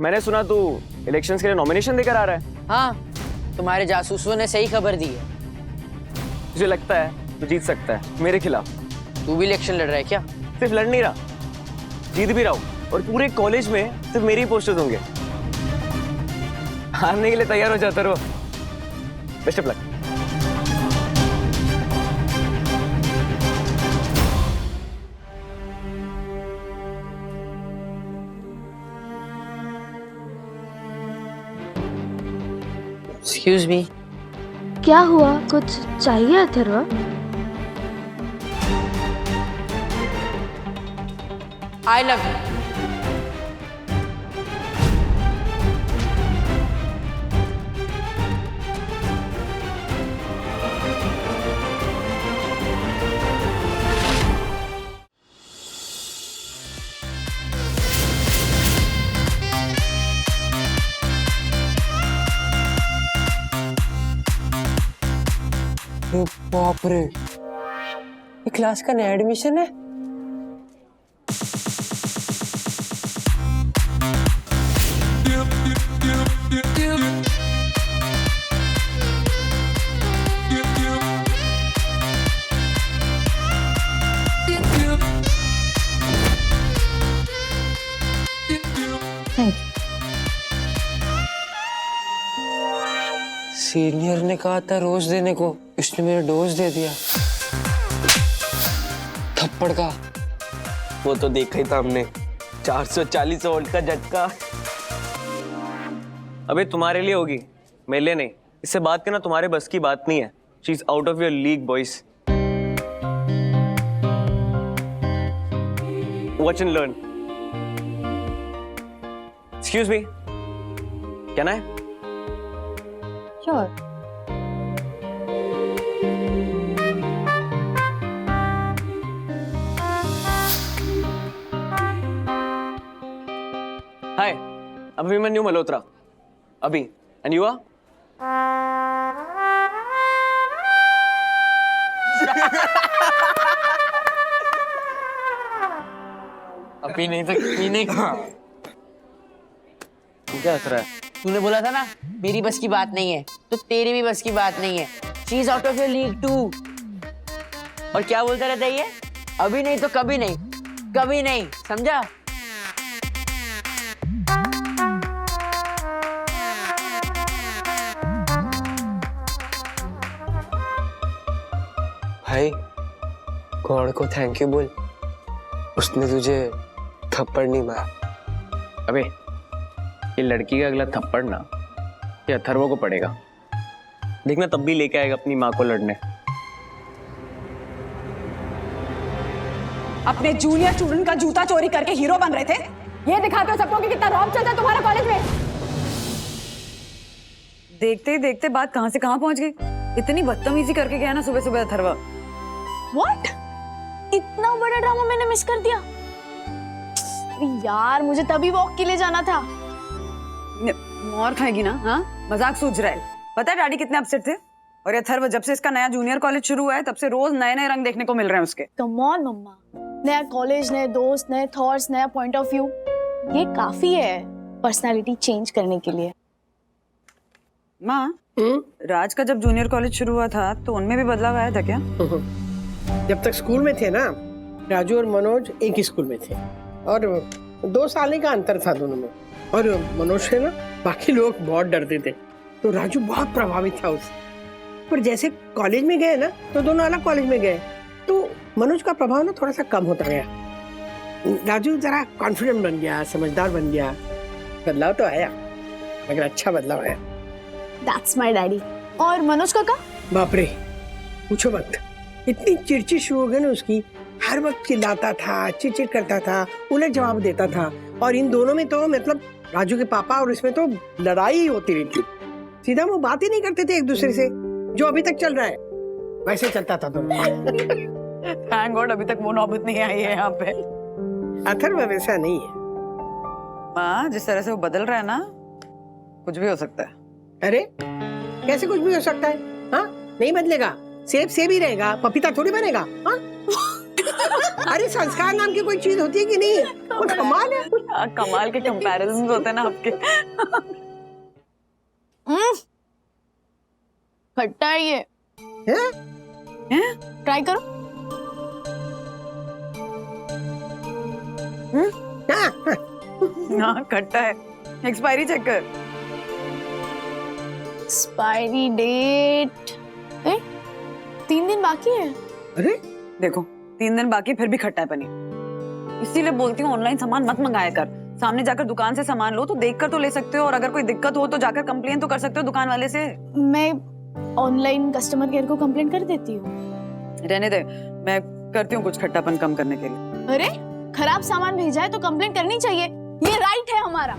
मैंने सुना तू इलेक्शंस के लिए नॉमिनेशन देकर आ रहा है। हाँ, तुम्हारे जासूसों ने सही खबर दी है। मुझे लगता है तू जीत सकता है मेरे खिलाफ। तू भी इलेक्शन लड़ रहा है क्या? सिर्फ लड़ नहीं रहा, जीत भी रहा हूँ, और पूरे कॉलेज में सिर्फ मेरे ही पोस्टर्स होंगे। हारने के लिए तैयार हो जाता रहो। Best of luck. Excuse me. क्या हुआ, कुछ चाहिए अथर्व? I love you. बाप रे, ये क्लास का नया एडमिशन है। सीनियर ने कहा था रोज देने को, इसने मेरा डोज दे दिया थप्पड़ का। वो तो देखा ही था हमने, 440 वोल्ट का झटका। अबे तुम्हारे लिए होगी, मेरे लिए नहीं। इससे बात करना तुम्हारे बस की बात नहीं है। She is out of your league boys. Watch and learn. Excuse me, can I? Sure. हाय, अभिमन्यु मल्होत्रा। अभी, and you are? अभी नहीं तो पीने का। क्या हंस रहा है? तूने बोला था ना मेरी बस की बात नहीं है, तो तेरी भी बस की बात नहीं है। She is out of your league too. और क्या बोलता रहता है ये? अभी नहीं तो कभी नहीं, कभी नहीं, समझा? भाई गॉड को थैंक यू बोल, उसने तुझे थप्पड़ नहीं मारा। अबे ये लड़की का अगला थप्पड़ ना ये अथर्व को पड़ेगा। देखना तब भी लेके आएगा अपनी माँ को लड़ने। अपने जूनियर स्टूडेंट का जूता चोरी करके हीरो बन रहे थे। ये दिखाते हो सबको कि कितना रॉब चलता है तुम्हारा कॉलेज में। देखते ही देखते बात कहां से कहां पहुंच गई। इतनी बदतमीजी करके गया ना सुबह सुबह अथर्व। What? इतना बड़ा ड्रामा मैंने मिस कर दिया। अरे यार, मुझे तभी वॉक के लिए जाना था। और खाएगी ना? हाँ, मजाक सूझ रहा है। पता है डैडी कितने अपसेट थे? और ये अथर्व जब से इसका नया जूनियर कॉलेज शुरू हुआ है तब से रोज नए नए रंग देखने को मिल रहे हैं उसके। कम ऑन मम्मा, नया कॉलेज, नए दोस्त, नए थॉट्स, नया पॉइंट ऑफ व्यू, ये काफी है पर्सनालिटी चेंज करने के लिए। माँ, राज का जब जूनियर कॉलेज शुरू हुआ था तो उनमें भी बदलाव आया था क्या? जब तक स्कूल में थे ना, राजू और मनोज एक ही स्कूल में थे और 2 साल का अंतर था दोनों में। और मनोज से ना बाकी लोग बहुत डरते थे, तो राजू बहुत प्रभावित था उससे। पर जैसे कॉलेज में गए ना तो दोनों अलग कॉलेज में गए, तो मनोज का प्रभाव ना थोड़ा सा कम होता गया। राजू जरा कॉन्फिडेंट बन गया, समझदार बन गया। बदलाव तो आया, मगर अच्छा बदलाव आया। That's my daddy। और मनोज काका? बाप रे, पूछो मत, इतनी चिड़चिड़ शुरू हो गई ना उसकी। हर वक्त चिल्लाता था, चिड़चिड़ करता था, उलट जवाब देता था। और इन दोनों में तो मतलब राजू के पापा और इसमें तो लड़ाई ही होती रहती। सीधा वो बात ही नहीं करते थे एक दूसरे से, जो अभी तक चल रहा है वैसे चलता था। तो थैंक गॉड अभी तक वो नौबत नहीं आई है यहाँ पे। अथर्व वैसा नहीं है। माँ, जिस तरह से वो बदल रहा है ना, कुछ भी हो सकता है। अरे कैसे कुछ भी हो सकता है? हाँ, नहीं बदलेगा। सेब सेब ही रहेगा, पपीता थोड़ी बनेगा। हाँ? अरे संस्कार नाम की कोई चीज होती है कि नहीं? वो कमाल है। कमाल के कंपैरिजन होते हैं ना आपके। खट्टा है ये, हैं? ट्राई करो। हाँ, हाँ खट्टा है। एक्सपायरी चेक कर। एक्सपायरी डेट 3 दिन बाकी है। अरे देखो 3 दिन बाकी फिर भी खट्टा है पनीर। इसीलिए बोलती हूँ ऑनलाइन सामान मत मंगाया कर। सामने जाकर दुकान से सामान लो तो देख कर तो ले सकते हो, और अगर कोई दिक्कत हो तो जाकर कंप्लेन तो कर सकते हो दुकान वाले से। मैं ऑनलाइन कस्टमर केयर को कंप्लेन कर देती हूँ। रहने दे, मैं करती हूँ कुछ खट्टापन कम करने के लिए। अरे खराब सामान भेजा है तो कंप्लेन करनी चाहिए, ये राइट है हमारा।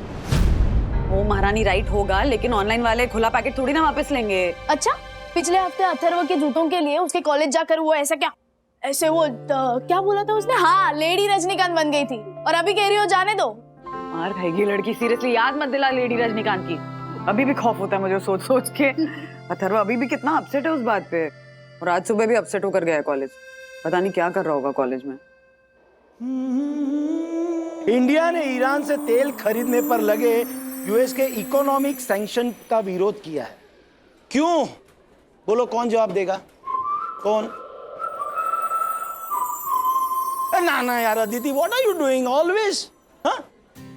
वो महारानी राइट होगा, लेकिन ऑनलाइन वाले खुला पैकेट थोड़ी ना वापस लेंगे। अच्छा, पिछले हफ्ते अथर्व के जूतों के लिए उसके कॉलेज जाकर वो ऐसे वो क्या बोला था उसने? हाँ, लेडी रजनीकांत बन गई थी, और अभी कह रही हो जाने दो। मार खाएगी लड़की, सीरियसली याद मत दिला लेडी रजनीकांत की। अभी भी खौफ होता है मुझे सोच सोच के। अथर्व अभी भी कितना अपसेट है उस बात पे, और आज सुबह भी अपसेट होकर गया है कॉलेज। पता नहीं क्या कर रहा होगा कॉलेज में। इंडिया ने ईरान से तेल खरीदने पर लगे यूएस के इकोनॉमिक सैंक्शन का विरोध किया है। क्यों? बोलो कौन जवाब देगा? कौन? ना ना यार Aditi, what are you doing always? हाँ?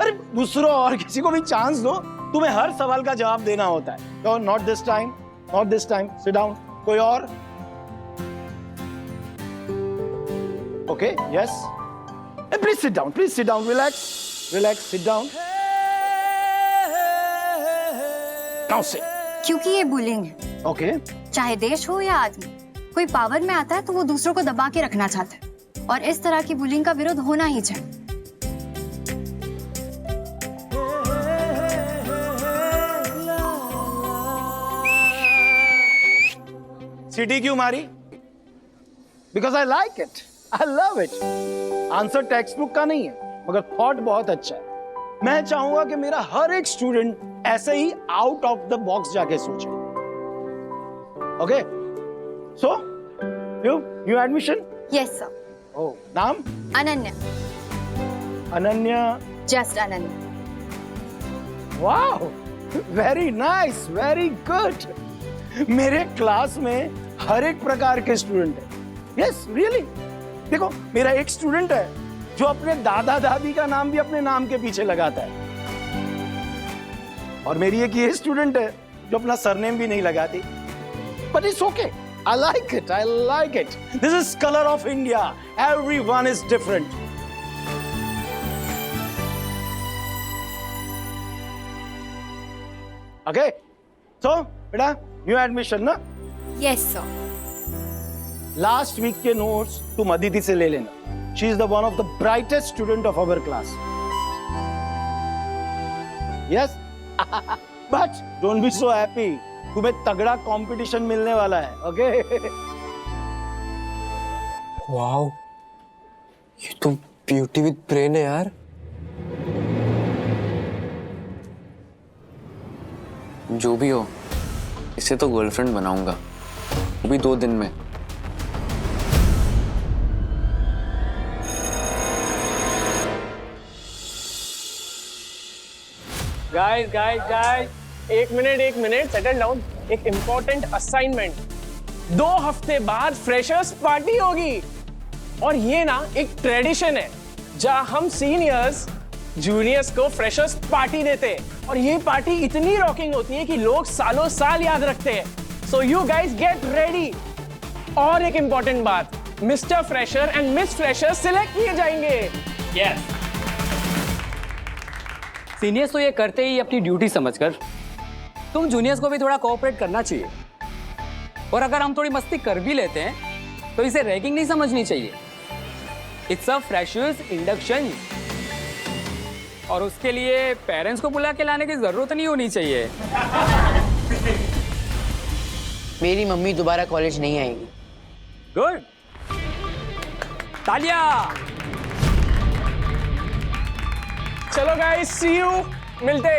अरे दूसरों और किसी को भी चांस दो, तुम्हें हर सवाल का जवाब देना होता है। तो not this time, not this time, sit down. कोई और? Okay, yes. Please sit down, relax, sit down. Now sit. क्योंकि ये बुलिंग है। Okay. चाहे देश हो या आदमी, कोई पावर में आता है तो वो दूसरों को दबा के रखना चाहता है, और इस तरह की बुलिंग का विरोध होना ही चाहिए। सीटी क्यों मारी? Because I like it. I love it. Answer text book का नहीं है, मगर थॉट बहुत अच्छा है। मैं चाहूंगा कि मेरा हर एक स्टूडेंट ऐसे ही आउट ऑफ द बॉक्स जाके सोचे। Okay, so you admission? Yes sir. Oh, नाम? Ananya. Ananya? Just Ananya. Wow, very nice, very good. मेरे क्लास में हर एक प्रकार के स्टूडेंट है। Yes, really. देखो, मेरा एक स्टूडेंट है जो अपने दादा दादी का नाम भी अपने नाम के पीछे लगाता है, और मेरी एक ये स्टूडेंट है जो अपना सरनेम भी नहीं लगाती। But it's okay, I like it, I like it. This is colour of India, everyone is different. Okay, so बेटा न्यू एडमिशन ना? Yes sir. लास्ट वीक के नोट्स तुम अदिति से ले लेना। She is the one of the brightest student of our class. Yes, but don't be so happy, तुम्हें तगड़ा competition मिलने वाला है। ओके? वाओ, ये तो ब्यूटी विद ब्रेन है यार। जो भी हो, इसे तो गर्लफ्रेंड बनाऊंगा, वो भी 2 दिन में। गाइस, एक मिनट, सेटल डाउन। एक इम्पोर्टेंट असाइनमेंट। 2 हफ्ते बाद फ्रेशर्स पार्टी होगी, और ये ना एक ट्रेडिशन है जहां हम सीनियर्स जूनियर्स को फ्रेशर्स पार्टी देते हैं, और ये पार्टी इतनी रॉकिंग होती है कि लोग सालों साल याद रखते हैं। So you guys get ready. और एक इम्पोर्टेंट बात, mister fresher and miss fresher select किए जाएंगे। यस। सीनियर्स तो ये करते ही अपनी ड्यूटी समझकर, तुम जूनियर्स को भी थोड़ा कोऑपरेट करना चाहिए। और अगर हम थोड़ी मस्ती कर भी लेते हैं तो इसे रैगिंग नहीं समझनी चाहिए। इट्स अ फ्रेशर्स इंडक्शन, और उसके लिए पेरेंट्स को बुला के लाने की जरूरत नहीं होनी चाहिए। मेरी मम्मी दोबारा कॉलेज नहीं आएगी। गुड, तालियां। चलो गाइस, सी यू, मिलते।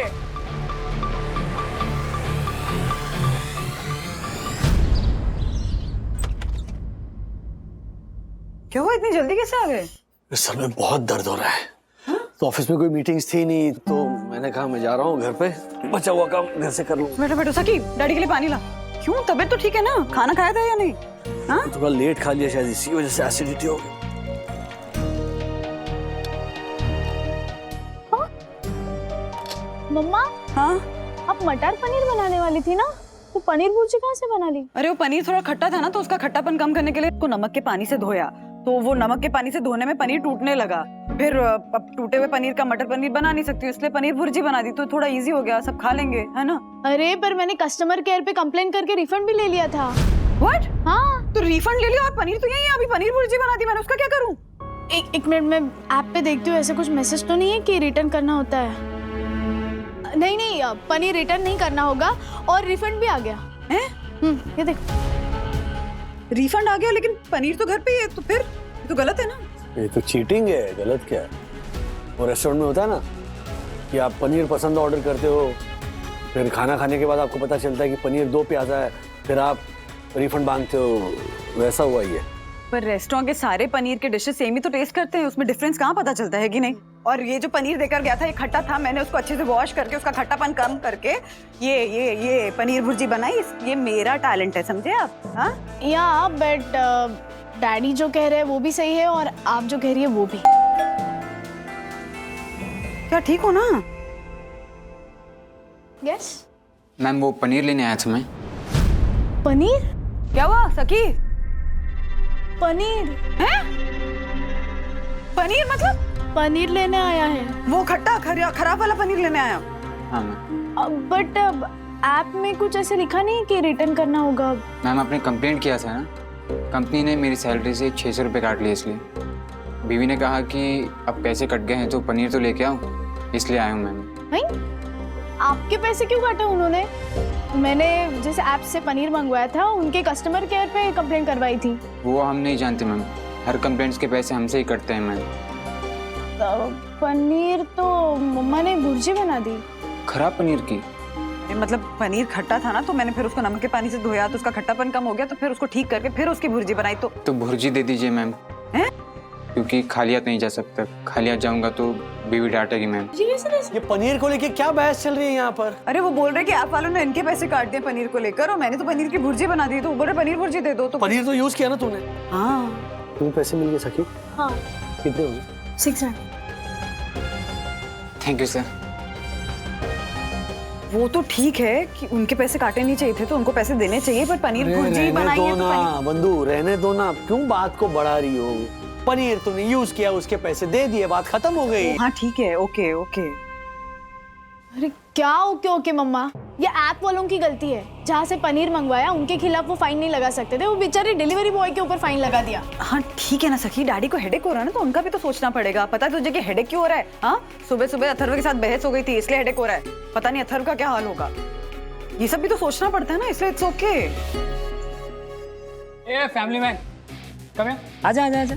क्या हुआ, इतनी जल्दी कैसे आ गए? सर में बहुत दर्द हो रहा है। तो ऑफिस में कोई मीटिंग्स थी नहीं, तो मैंने कहा मैं जा रहा हूँ घर पे, बचा हुआ काम घर से कर लूँ। बैठो बैठो सकी, डैडी के लिए पानी ला। क्यों, तबीयत तो ठीक है ना? खाना खाया था या नहीं? हाँ? थोड़ा लेट खा लिया शायद, इसी वजह से एसिडिटी हो गई। मम्मा, हाँ? आप मटर पनीर बनाने वाली थी ना, तो पनीर भुर्जी कहाँ से बना ली? अरे वो पनीर थोड़ा खट्टा था ना, तो उसका खट्टापन कम करने के लिए उसको नमक के पानी से धोया, तो वो नमक के पानी से धोने में पनीर टूटने लगा। फिर अब टूटे हुए पनीर का मटर पनीर बना नहीं सकती, इसलिए पनीर भुर्जी बना दी, तो थोड़ा इजी हो गया, सब खा लेंगे, है ना? अरे पर मैंने कस्टमर केयर पे कंप्लेन करके रिफंड भी ले लिया था। व्हाट? हाँ, तो रिफंड ले लिया और पनीर तो यही है, अभी पनीर भुर्जी बना दी मैंने, उसका क्या करूं? एक मिनट में ऐप पे देखती हूँ, ऐसे कुछ मैसेज तो नहीं है कि रिटर्न करना होता है? नहीं नहीं, पनीर रिटर्न नहीं करना होगा और रिफंड भी आ गया है। ये देखो, रिफंड आ गया, लेकिन पनीर तो घर पे ही है, तो फिर ये तो गलत है ना? ये तो चीटिंग है, गलत क्या है? वो रेस्टोरेंट में होता है ना कि आप पनीर पसंद ऑर्डर करते हो, फिर खाना खाने के बाद आपको पता चलता है कि पनीर 2 प्याजा है, फिर आप रिफंड मांगते हो, वैसा हुआ ही है। पर रेस्टोरेंट के सारे पनीर के डिशेस सेम ही तो टेस्ट करते हैं, उसमें डिफरेंस कहाँ पता चलता है कि नहीं? और ये जो पनीर देकर गया था, ये खट्टा था, मैंने उसको अच्छे से वॉश करके उसका खट्टापन कम करके ये पनीर भुर्जी बनाई। ये मेरा टैलेंट है, समझे आप? हाँ, या बट डैडी जो कह रहे हैं वो भी सही है और आप जो कह रही है वो भी। क्या ठीक हो ना? यस। मैम वो पनीर लेने आया था मैं। पनीर? क्या हुआ सकी? पनीर है? पनीर मतलब? पनीर लेने आया है वो खट्टा खराब वाला पनीर लेने आया? हाँ मैम। बट ऐप में कुछ ऐसे लिखा नहीं कि रिटर्न करना होगा। मैम आपने कंप्लेंट किया था ना, कंपनी ने मेरी सैलरी से 600 रुपये काट लिए, इसलिए बीवी ने कहा कि अब पैसे कट गए हैं तो पनीर तो लेके आओ, इसलिए आया हूँ मैम। नहीं, आपके पैसे क्यों काटे उन्होंने? मैंने जिस ऐप से पनीर मंगवाया था उनके कस्टमर केयर पे कंप्लेन करवाई थी। वो हम नहीं जानते मैम, हर कंप्लेंट्स के पैसे हमसे ही कटते हैं मैम। पनीर तो मम्मा ने भुर्जी बना दी। खराब पनीर की? मतलब पनीर खट्टा था ना, तो मैंने फिर उसको नमक के पानी से धोया, तो उसका खट्टापन कम हो गया, तो फिर उसको ठीक करके फिर उसकी भुर्जी बनाई। तो भुर्जी दे दीजिए मैम, क्योंकि खाली हाथ नहीं जा सकता, खाली हाथ जाऊंगा तो बीवी डांटेगी मैम। ये पनीर को लेके क्या बहस चल रही है यहाँ पर? अरे वो बोल रहे कि आप वालों ने इनके पैसे काट दिए पनीर को लेकर, और मैंने तो पनीर की भुर्जी बना दी, तो वो बोल रहे पनीर भुर्जी दे दो। तो पनीर तो यूज किया ना तूने? हाँ। तुम्हें पैसे मिल गए सखी? हाँ। कितने होंगे? 600। Thank you sir. वो तो ठीक है कि उनके पैसे काटे नहीं चाहिए थे, तो उनको पैसे देने चाहिए, पर पनीर भुर्जी बनाई है तो पनीर... बंधु रहने दो ना, क्यों बात को बढ़ा रही हो? पनीर तूने यूज किया, उसके पैसे दे दिए, बात खत्म हो गई। हाँ ठीक है, ओके ओके। अरे क्या ओके ओके मम्मा, ये ऐप वालों की गलती है। जहाँ से पनीर मंगवाया उनके खिलाफ वो फाइन नहीं लगा सकते थे, वो बेचारे डिलीवरी बॉय के ऊपर फाइन लगा दिया। हाँ ठीक है ना सखी, डैडी को हेडेक हो रहा है ना, तो उनका भी तो सोचना पड़ेगा। पता है तुझे कि हेडेक क्यों हो रहा है? हाँ, सुबह सुबह अथर्व के साथ बहस हो गई थी, इसलिए हेडेक हो रहा है। पता नहीं अथर्व का क्या हाल होगा, ये सब भी तो सोचना पड़ता है ना, इसलिए it's okay. A family man, come here, आजा आजा आजा।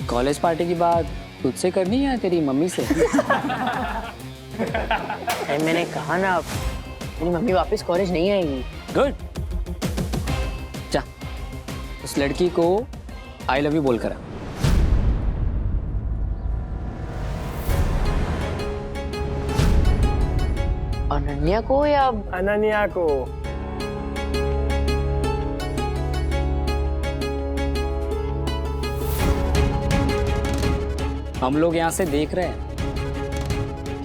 कॉलेज पार्टी की बात तुझसे करनी है तेरी मम्मी से? मैंने कहा ना, मेरी मम्मी वापस कॉलेज नहीं आएगी। गुड, जा उस लड़की को आई लव यू बोल कर आ। अनन्या को या अनन्या को? हम लोग यहाँ से देख रहे हैं,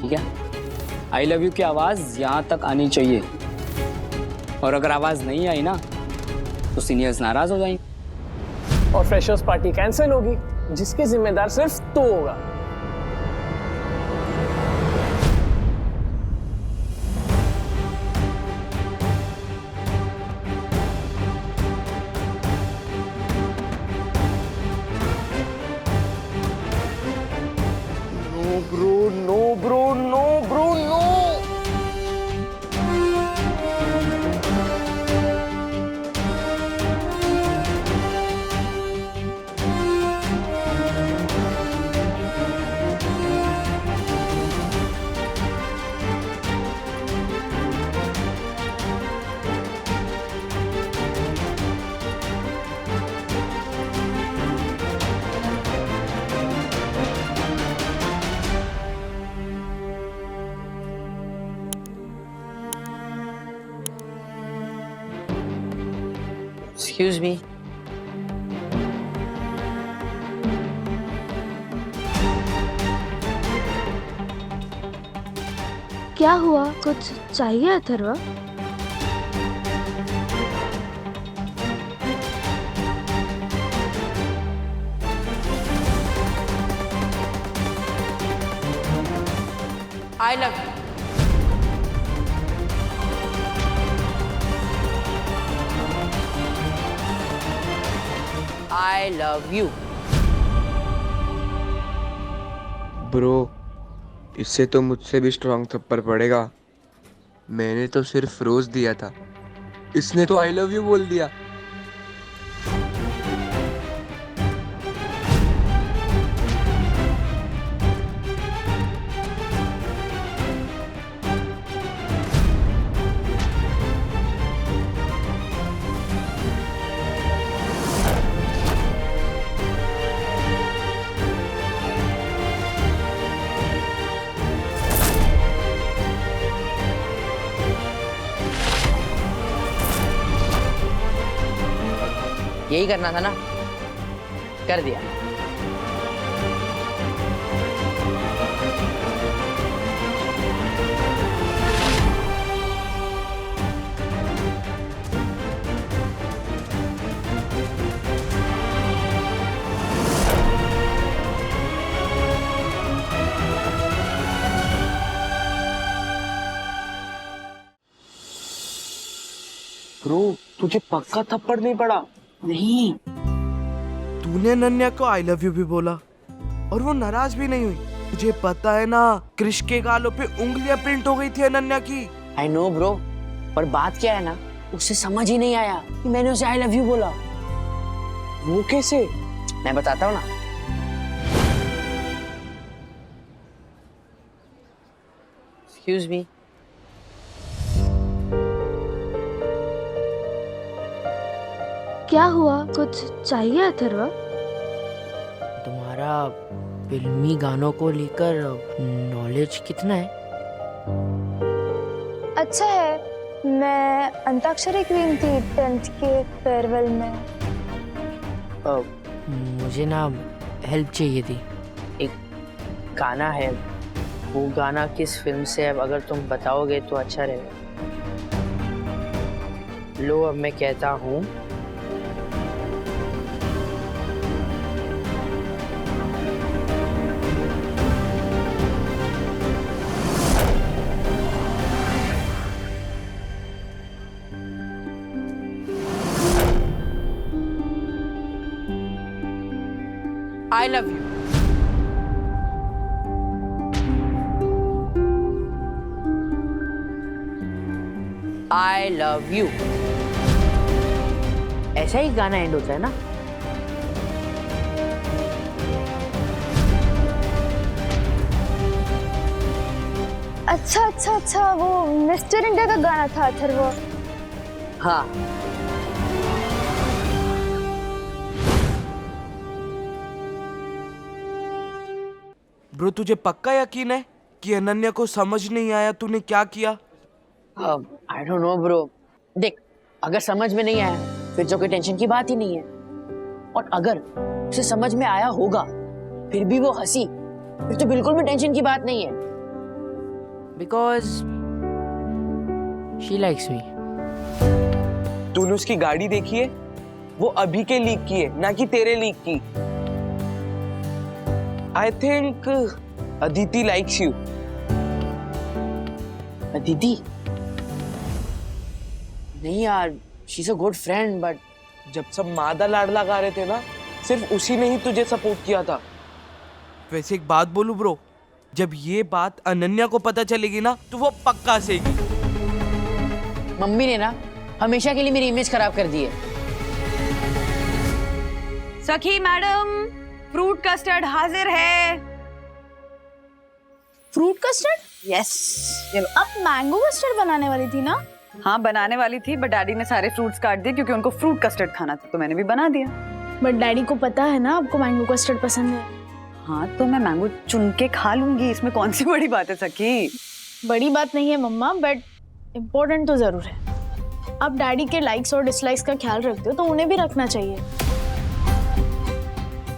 ठीक है? आई लव यू की आवाज यहाँ तक आनी चाहिए, और अगर आवाज नहीं आई ना तो सीनियर्स नाराज हो जाएंगे और फ्रेशर्स पार्टी कैंसिल होगी, जिसके जिम्मेदार सिर्फ तू होगा। No, bro, no. Excuse me. क्या हुआ, कुछ चाहिए अथर्व? आई love you. I love you. Bro, इससे तो मुझसे भी स्ट्रॉन्ग थप्पड़ पड़ेगा। मैंने तो सिर्फ रोज दिया था, इसने तो आई लव यू बोल दिया। यही करना था ना, कर दिया। ब्रो, तुझे पक्का थप्पड़ नहीं पड़ा? नहीं, तूने अनन्या को आई लव यू भी बोला और वो नाराज भी नहीं हुई। मुझे पता है ना, क्रिश के गालों पे उंगलियां प्रिंट हो गई थी अनन्या की। आई नो ब्रो, पर बात क्या है ना, उसे समझ ही नहीं आया कि मैंने उसे आई लव यू बोला। वो कैसे? मैं बताता हूँ ना। Excuse me. क्या हुआ, कुछ चाहिए अथर्व? तुम्हारा फिल्मी गानों को लेकर नॉलेज कितना है? अच्छा है, मैं अंताक्षरी क्वीन थी 10th के फेयरवेल में। मुझे ना हेल्प चाहिए थी। एक गाना है, वो गाना किस फिल्म से है, अगर तुम बताओगे तो अच्छा रहेगा। लो अब मैं कहता हूँ। I love you. I love you. ऐसा ही गाना एंड होता है ना? अच्छा अच्छा अच्छा, वो मिस्टर इंडिया का गाना था अथर्व। हाँ। ब्रो, तुझे पक्का यकीन है कि अनन्या को समझ नहीं आया तूने क्या किया? I don't know bro. देख, अगर समझ में नहीं आया फिर तो कोई टेंशन की बात ही नहीं है, और अगर उसे समझ में आया होगा फिर भी वो हंसी, फिर तो बिल्कुल भी टेंशन की बात नहीं है, बिकॉज शी लाइक्स मी। तूने उसकी गाड़ी देखी है? वो अभी के लीक की है, ना कि तेरे लीक की। I think Aditi likes you. Aditi? नहीं यार, she is a good friend, but जब सब मादा लाडला गा रहे थे ना, सिर्फ उसी ने ही तुझे सपोर्ट किया था। वैसे एक बात बोलूं ब्रो, जब ये बात अनन्या को पता चलेगी ना तो वो पक्का हंसेगी। मम्मी ने ना हमेशा के लिए मेरी इमेज खराब कर दी है। सखी मैडम, फ्रूट कस्टर्ड हाजिर है। Fruit custard? यस। अब मैंगो कस्टर्ड बनाने वाली थी ना? हाँ, बनाने वाली थी, बट डैडी ने सारे फ्रूट्स काट दिए क्योंकि उनको फ्रूट कस्टर्ड खाना था, तो मैंने भी बना दिया। बट डैडी को पता है ना आपको मैंगो कस्टर्ड पसंद है। हाँ, तो मैं मैंगो चुन के खा लूंगी, इसमें कौन सी बड़ी बात है सखी। बड़ी बात नहीं है मम्मा, बट इम्पोर्टेंट तो जरूर है। आप डैडी के लाइक्स और डिसलाइक्स का ख्याल रखते हो तो उन्हें भी रखना चाहिए।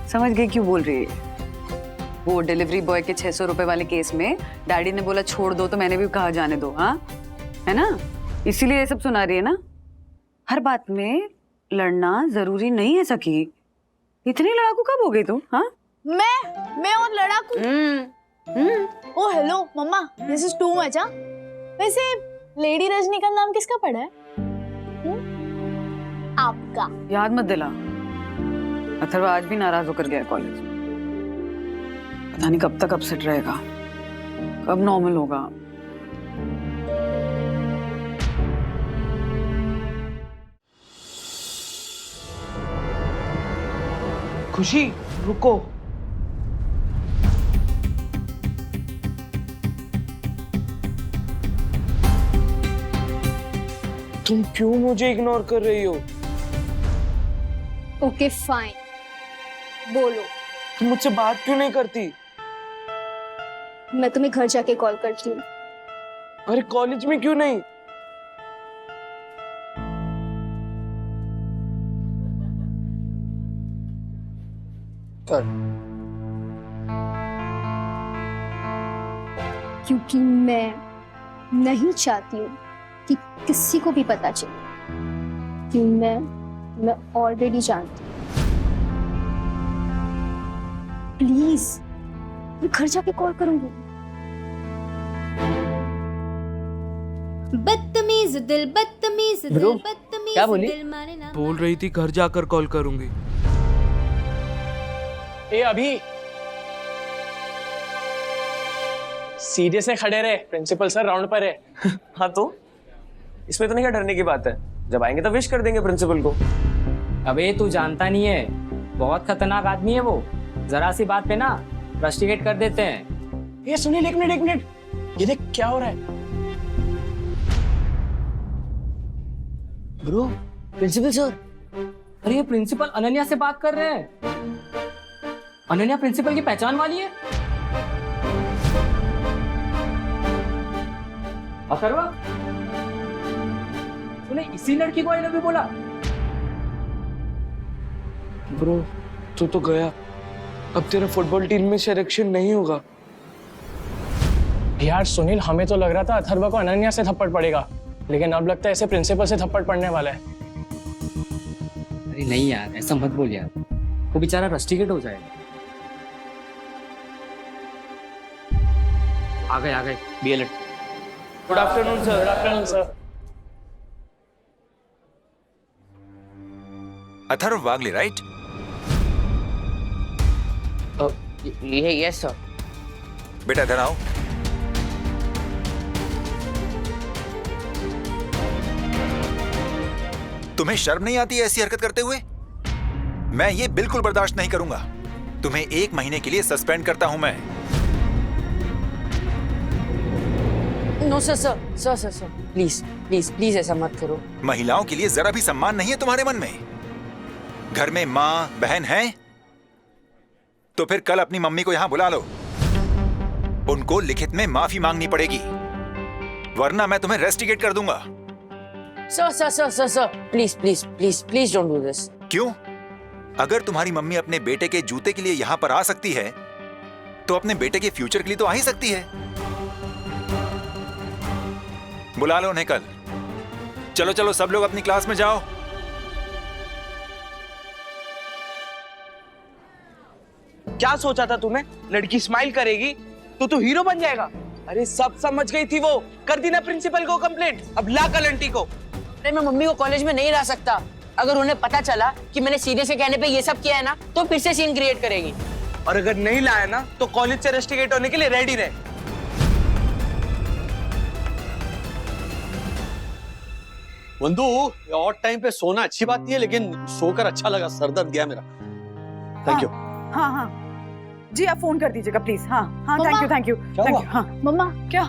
समझ गई क्यों बोल रही है। वो डिलीवरी बॉय के 600 रुपए वाले केस में डैडी ने बोला छोड़ दो तो मैंने भी कहा जाने दो, हाँ है ना, इसीलिए ये सब सुना रही है ना। हर बात में लड़ना जरूरी नहीं है सखी। इतनी लड़ाकू कब हो गई तू? हाँ मैं और लड़ाकू? Oh hello mamma, this is too much. हाँ वैसे लेडी रजनीकांत नाम किसका पड़ा है? आपका। याद मत दिला। अथर्व आज भी नाराज होकर गया कॉलेज। पता नहीं कब तक अपसेट रहेगा, कब नॉर्मल होगा। खुशी रुको। तुम क्यों मुझे इग्नोर कर रही हो? ओके फाइन, बोलो। तुम मुझसे बात क्यों नहीं करती? मैं तुम्हें घर जाके कॉल करती हूँ। अरे कॉलेज में क्यों नहीं? क्योंकि मैं नहीं चाहती हूँ कि किसी को भी पता चले कि मैं ऑलरेडी जानती हूँ। प्लीज, मैं घर जाके कॉल करूंगी। बदतमीज दिल, बदतमीज दिल, ब्रो, बदतमीज क्या बोली? दिल माने ना। बोल रही थी घर जाकर कॉल करूंगी। ए अभी सीधे से खड़े रहे, प्रिंसिपल सर राउंड पर है। हाँ तो इसमें तो नहीं क्या डरने की बात है, जब आएंगे तो विश कर देंगे प्रिंसिपल को। अबे तू जानता नहीं है, बहुत खतरनाक आदमी है वो। जरा सी बात पे ना रस्टिकेट कर देते हैं। ये सुनील, एक मिनट, ये देख क्या हो रहा है। Bro, principal sir. अरे ये प्रिंसिपल अनन्या से बात कर रहे हैं। अनन्या प्रिंसिपल की पहचान वाली है। अथर्व, तूने इसी लड़की को आई लव यू बोला? ब्रो तू तो गया, अब तेरा फुटबॉल टीम में सिलेक्शन नहीं होगा। यार सुनील, हमें तो लग रहा था अथर्व को अनन्या से थप्पड़ पड़ेगा, लेकिन अब लगता है ऐसे प्रिंसिपल से थप्पड़ पड़ने वाला है। अरे नहीं यार, ऐसा मत बोल यार, वो बेचारा रस्टिकेट हो जाएगा। आ गए बीएलएड। Good afternoon sir. Good afternoon sir. Atharva Wagle right? Yes sir. बेटा इधर आओ। तुम्हें शर्म नहीं आती ऐसी हरकत करते हुए? मैं ये बिल्कुल बर्दाश्त नहीं करूंगा। तुम्हें 1 महीने के लिए सस्पेंड करता हूं मैं। नो सर, प्लीज ऐसा मत करो। महिलाओं के लिए जरा भी सम्मान नहीं है तुम्हारे मन में? घर में माँ बहन है तो फिर कल अपनी मम्मी को यहां बुला लो। उनको लिखित में माफी मांगनी पड़ेगी, वरना मैं तुम्हें रेस्टिकेट कर दूंगा। Sir, please don't do this. क्यों? अगर तुम्हारी मम्मी अपने बेटे के जूते के लिए यहां पर आ सकती है तो अपने बेटे के फ्यूचर के लिए तो आ ही सकती है। बुला लो उन्हें कल। चलो सब लोग अपनी क्लास में जाओ। क्या सोचा था तूने? लड़की स्माइल करेगी तो तू हीरो बन जाएगा। अरे सब समझ गई थी वो। कर दी ना प्रिंसिपल को कंप्लेंट, अब ला कल आंटी को। अरे मैं मम्मी को कॉलेज में नहीं ला सकता। अगर उन्हें पता चला कि मैंने सीधे से कहने पे ये सब किया है ना, तो फिर से सीन क्रिएट करेगी। और अगर नहीं लाया ना तो कॉलेज से रेस्टिकेट होने के लिए रेडी रहे। वंदू, और टाइम पे सोना अच्छी बात नहीं है, लेकिन सोकर अच्छा लगा, सर दर्द गया मेरा। Thank you. हाँ जी, आप फोन कर दीजिएगा प्लीज। हाँ मम्मा। Thank you. हाँ मम्मा, क्या?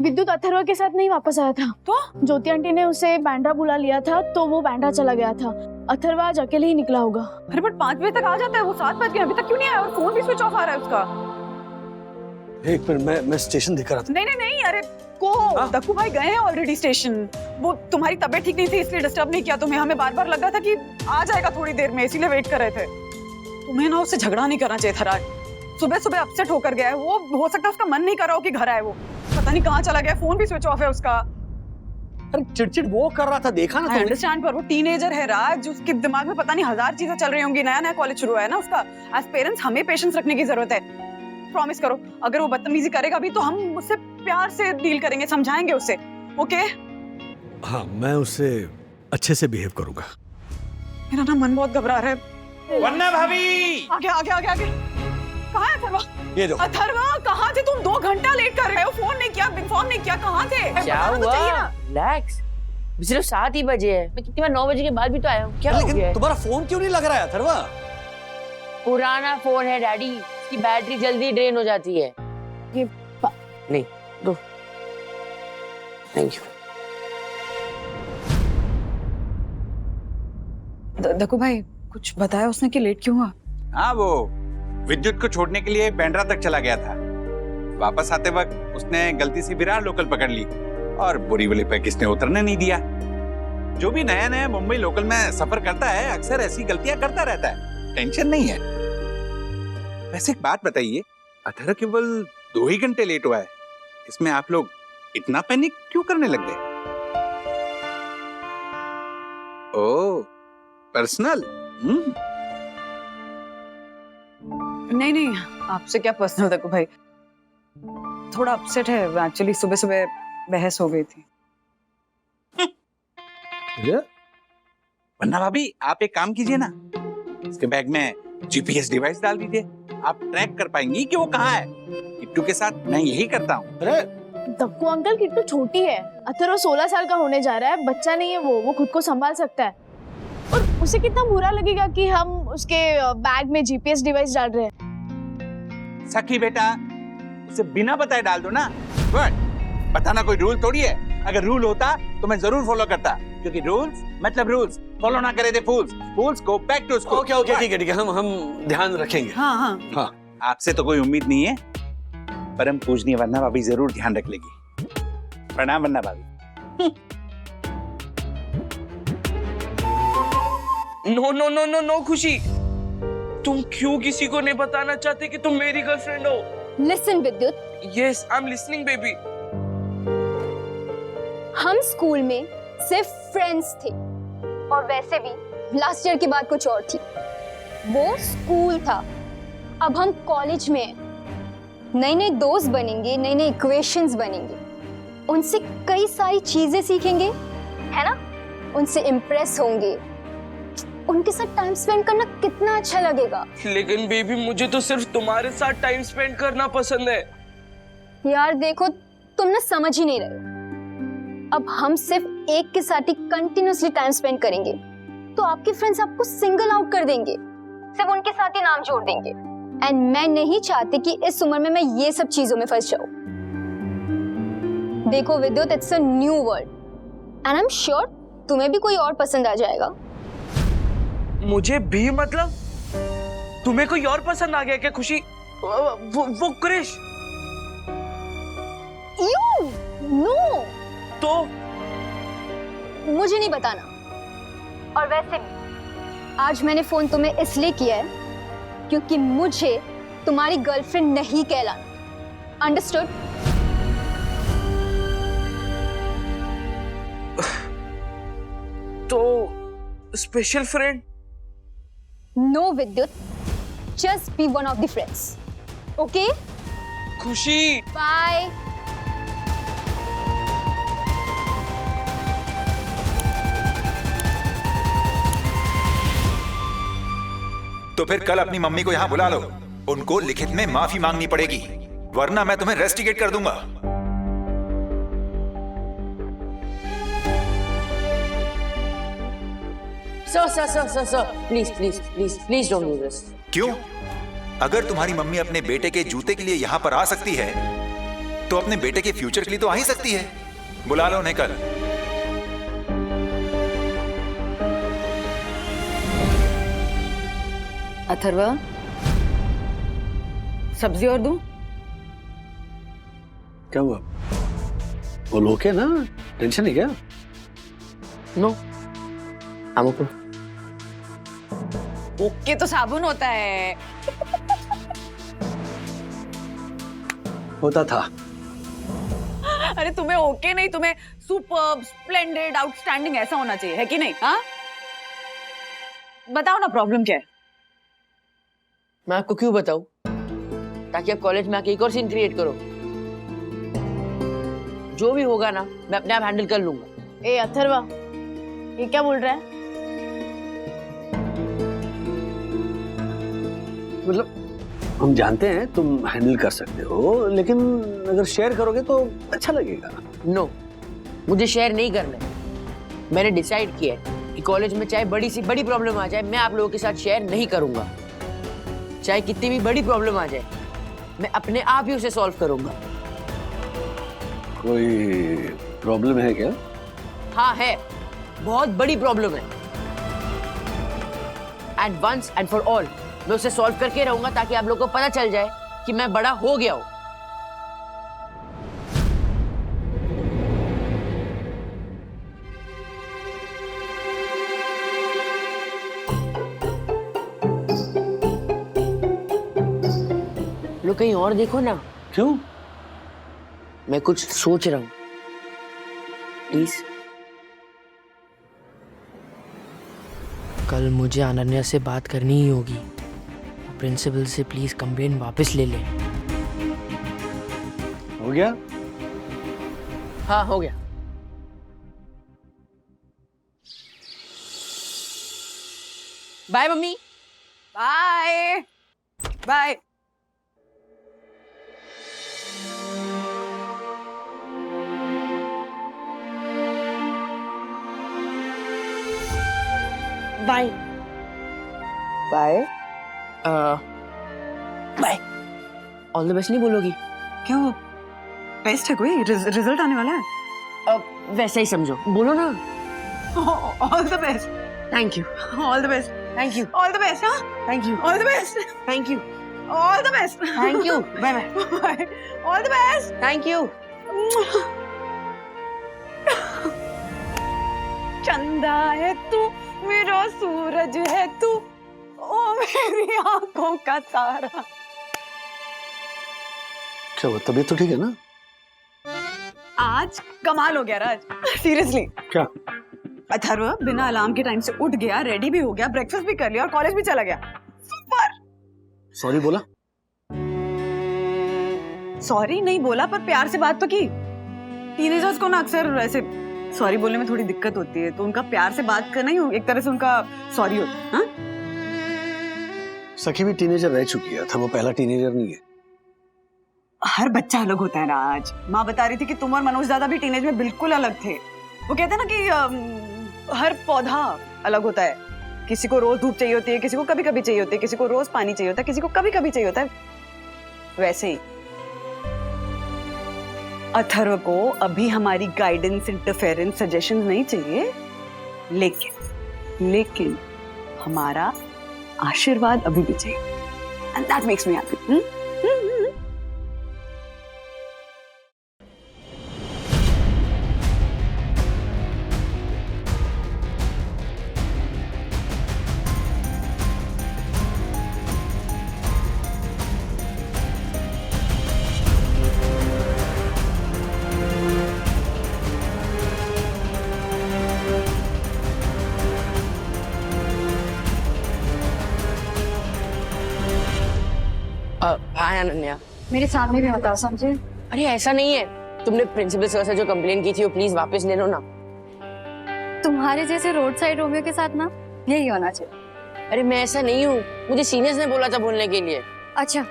विद्युत अथर्व के साथ नहीं वापस आया था। तो ज्योति आंटी ने उसे बांद्रा बुला लिया था, तो वो बांद्रा चला गया था। अथर्व आज अकेले ही निकला होगा। अरे बट 5 बजे तक आ जाता है वो, 7 बज गए अभी तक क्यों नहीं आया? और फोन भी स्विच ऑफ आ रहा है उसका। एक मिनट, मैं स्टेशन देखकर आता नहीं नहीं नहीं, अरे दक्कू भाई गए हैं ऑलरेडी स्टेशन। वो तुम्हारी तबीयत ठीक नहीं थी इसलिए डिस्टर्ब नहीं किया तुम्हें। हमें बार बार लगा था कि आ जाएगा थोड़ी देर में, इसीलिए वेट कर रहे थे। तुम्हें ना उससे झगड़ा नहीं करना चाहिए था राज। सुबह सुबह अपसेट होकर गया है वो। हो सकता है उसका मन नहीं कर रहा हो कि घर आए। वो पता नहीं कहाँ चला गया, फोन भी स्विच ऑफ है उसका। अरे चिड़चिड़ वो कर रहा था, देखा ना? अंडरस्टैंड, पर वो टीनेजर है राज। उसके दिमाग में पता नहीं 1000 चीजें चल रही होंगी। नया नया कॉलेज शुरू है ना उसका। एज पेरेंट्स हमें पेशेंस रखने की जरूरत है। प्रॉमिस करो, अगर वो बदतमीजी करेगा भी तो हम उससे प्यार से डील करेंगे, समझाएंगे उसे। ओके? हाँ, मैं उससे अच्छे से बिहेव करूंगा। मेरा ना मन बहुत घबरा रहा है। वन्ना भाभी, आगे आगे आगे आगे। कहाँ है अथर्वा? ये दो। अथर्वा कहाँ थे तुम? 2 घंटा लेट कर रहे हो, फोन नहीं किया, इन्फॉर्म नहीं किया, कहाँ थे? क्या हुआ? रिलैक्स, सिर्फ 7 ही बजे है। मैं कितनी बार 9 बजे के बाद भी तो आया हूँ। क्या हो गया? तुम्हारा फोन क्यों नहीं लग रहा है अथर्वा? पुराना फोन है डैडी, इसकी बैटरी जल्दी ड्रेन हो जाती है। ये नहीं दो, थैंक यू। दक्कू भाई कुछ बताया उसने कि लेट क्यों हुआ? हाँ, वो विद्युत को छोड़ने के लिए बांद्रा तक चला गया था। वापस आते वक्त उसने गलती से विरार लोकल पकड़ ली और बोरीवली पे किसने उतरने नहीं दिया। जो भी नया नया मुंबई लोकल में सफर करता है अक्सर ऐसी गलतियां करता रहता है। टेंशन नहीं है। वैसे एक बात बताइए, अथर्व केवल 2 ही घंटे लेट हुआ है, इसमें आप लोग इतना पैनिक क्यों करने लग गए? ओह, पर्सनल? नहीं नहीं, आपसे क्या पर्सनल दक्कू भाई। थोड़ा अपसेट है एक्चुअली, सुबह सुबह बहस हो गई थी। वन्ना भाभी, आप एक काम कीजिए ना, इसके बैग में जीपीएस डिवाइस डाल दीजिए। आप ट्रैक कर पाएंगी कि वो कहाँ है। किट्टू के साथ मैं यही करता हूँ। अरे दक्कू अंकल, किट्टू छोटी है। अथर्व 16 साल का होने जा रहा है, बच्चा नहीं है वो खुद को संभाल सकता है। और उसे कितना बुरा लगेगा कि हम उसके बैग में जीपीएस डिवाइस डाल रहे हैं। सखी बेटा, उसे बिना बताए डाल दो ना। बट बताना कोई रूल थोड़ी है। अगर रूल होता तो मैं जरूर फॉलो करता, क्योंकि रूल्स मतलब रूल्स। फॉलो ना करे थे फूल्स को back to school. Okay okay, ठीक है ठीक है, हम ध्यान रखेंगे। हाँ हाँ हाँ, आपसे तो कोई उम्मीद नहीं है, पर हम पूजनीय वन्ना भाभी जरूर ध्यान रख लेगी। प्रणाम वन्ना भाभी। No no no no no Khushi, तुम क्यों किसी को नहीं बताना चाहते कि तुम मेरी गर्लफ्रेंड हो? लिसन विद्युत, yes I am listening baby. हम स्कूल में सिर्फ फ्रेंड्स थे, और वैसे भी लास्ट ईयर की बात कुछ और थी। वो स्कूल था, अब हम कॉलेज में हैं। नए नए दोस्त बनेंगे, नए नए इक्वेशंस बनेंगे, उनसे कई सारी चीजें सीखेंगे, है ना? उनसे इम्प्रेस होंगे। उनके साथ टाइम स्पेंड करना कितना अच्छा लगेगा। लेकिन बेबी, मुझे तो सिर्फ तुम्हारे साथ टाइम स्पेंड करना पसंद है। यार देखो, तुम ना समझ ही नहीं रहे हो। अब हम सिर्फ एक के साथ ही कंटिन्यूअसली टाइम स्पेंड करेंगे तो आपके फ्रेंड्स आपको सिंगल आउट कर देंगे, सिर्फ उनके साथ ही नाम जोड़ देंगे। एंड मैं नहीं चाहती कि इस उम्र में मैं ये सब चीजों में फंस जाऊं। देखो विद्युत, it's a new world and I am sure तुम्हें भी कोई और पसंद आ जाएगा। मुझे भी? मतलब तुम्हें कोई और पसंद आ गया क्या खुशी? वो क्रिश? यू नो, तो मुझे नहीं बताना। और वैसे भी आज मैंने फोन तुम्हें इसलिए किया है क्योंकि मुझे तुम्हारी गर्लफ्रेंड नहीं कहलाना। अंडरस्टूड? तो स्पेशल फ्रेंड? नो विद्युत, just be one of the friends, okay? खुशी, बाय। तो फिर कल अपनी मम्मी को यहाँ बुला लो। उनको लिखित में माफी मांगनी पड़ेगी, वरना मैं तुम्हें रेस्टिकेट कर दूंगा। Sir, please don't do this. क्यों? अगर तुम्हारी मम्मी अपने बेटे के जूते के लिए यहाँ पर आ सकती है, तो अपने बेटे के फ्यूचर के लिए तो आ ही सकती है। बुला लो उन्हें कल। अथर्वा, सब्जी और दूं? क्या हुआ? बोल ओके ना? टेंशन है क्या? No, I'm okay. ओके तो साबुन होता है। होता था। अरे तुम्हें ओके नहीं, तुम्हें सुपर्ब, स्प्लेंडेड, आउटस्टैंडिंग ऐसा होना चाहिए, है कि नहीं? हाँ, बताओ ना प्रॉब्लम क्या है? मैं आपको क्यों बताऊं? ताकि आप कॉलेज में आके एक और सीन क्रिएट करो। जो भी होगा ना, मैं अपने आप हैंडल कर लूंगा। ए अथर्वा, ये क्या बोल रहा है? मतलब हम जानते हैं तुम हैंडल कर सकते हो, लेकिन अगर शेयर करोगे तो अच्छा लगेगा। नो, मुझे शेयर नहीं करना है। मैंने डिसाइड किया है कि कॉलेज में चाहे बड़ी सी बड़ी प्रॉब्लम आ जाए, मैं आप लोगों के साथ शेयर नहीं करूंगा। चाहे कितनी भी बड़ी प्रॉब्लम आ जाए, मैं अपने आप ही उसे सॉल्व करूंगा। कोई प्रॉब्लम है क्या? हाँ है, बहुत बड़ी प्रॉब्लम है। And once and for all मैं उसे सॉल्व करके रहूंगा, ताकि आप लोगों को पता चल जाए कि मैं बड़ा हो गया हूं। लोग कहीं और देखो ना। क्यों? मैं कुछ सोच रहा हूं, प्लीज। कल मुझे अनन्या से बात करनी ही होगी। प्रिंसिपल से प्लीज कंप्लेंट वापस ले ले। हो गया? हाँ हो गया। Bye mummy. Bye bye. Bye bye bye. All the best नहीं बोलोगी? क्या हो? बेस्ट है कोई? रिजल्ट आने वाला है। वैसा ही समझो, बोलो ना। All the best. Thank you. All the best. Thank you. All the best. हाँ, thank you. All the best. Thank you. All the best. Thank you. Bye bye. All the best. Thank you. चंदा है तू, मेरा सूरज है तू, ओ मेरी आंखों का तारा। क्या हुआ? तबीयत तो ठीक है ना? आज कमाल हो गया राज, सीरियसली। क्या? अथर्व बिना अलार्म के टाइम से उठ गया, रेडी भी हो गया, ब्रेकफास्ट भी कर लिया और कॉलेज भी चला गया। सुपर। सॉरी बोला? सॉरी नहीं बोला, पर प्यार से बात तो की। टीनेजर्स को ना अक्सर ऐसे सॉरी बोलने में थोड़ी दिक्कत होती है, तो उनका प्यार से बात करना ही एक तरह से उनका सॉरी होता है। हाँ? सखी भी टीनेजर रह चुकी है, था वो पहला टीनेजर नहीं है। हर बच्चा अलग होता है राज। माँ बता रही थी कि तुम और मनोज दादा भी टीनेज में बिल्कुल अलग थे। वो कहते हैं ना कि हर पौधा अलग होता है। किसी को रोज धूप चाहिए होती है, किसी को कभी कभी चाहिए होती है, किसी को रोज पानी चाहिए होता है, किसी को कभी कभी चाहिए होता है। वैसे ही अथर्व को अभी हमारी गाइडेंस, इंटरफेरेंस, सजेशन नहीं चाहिए, लेकिन हमारा आशीर्वाद अभी भी चाहिए। And that makes me happy. Hi Ananya. मेरे सामने भी बताओ, समझे? अरे ऐसा नहीं है, तुमने प्रिंसिपल सर से जो कंप्लेन की थी वो प्लीज वापस ले लो ना। तुम्हारे जैसे रोड साइड रोमियो के साथ ना यही होना चाहिए। अरे मैं ऐसा नहीं हूँ, मुझे सीनियर्स ने बोला था बोलने के लिए। अच्छा,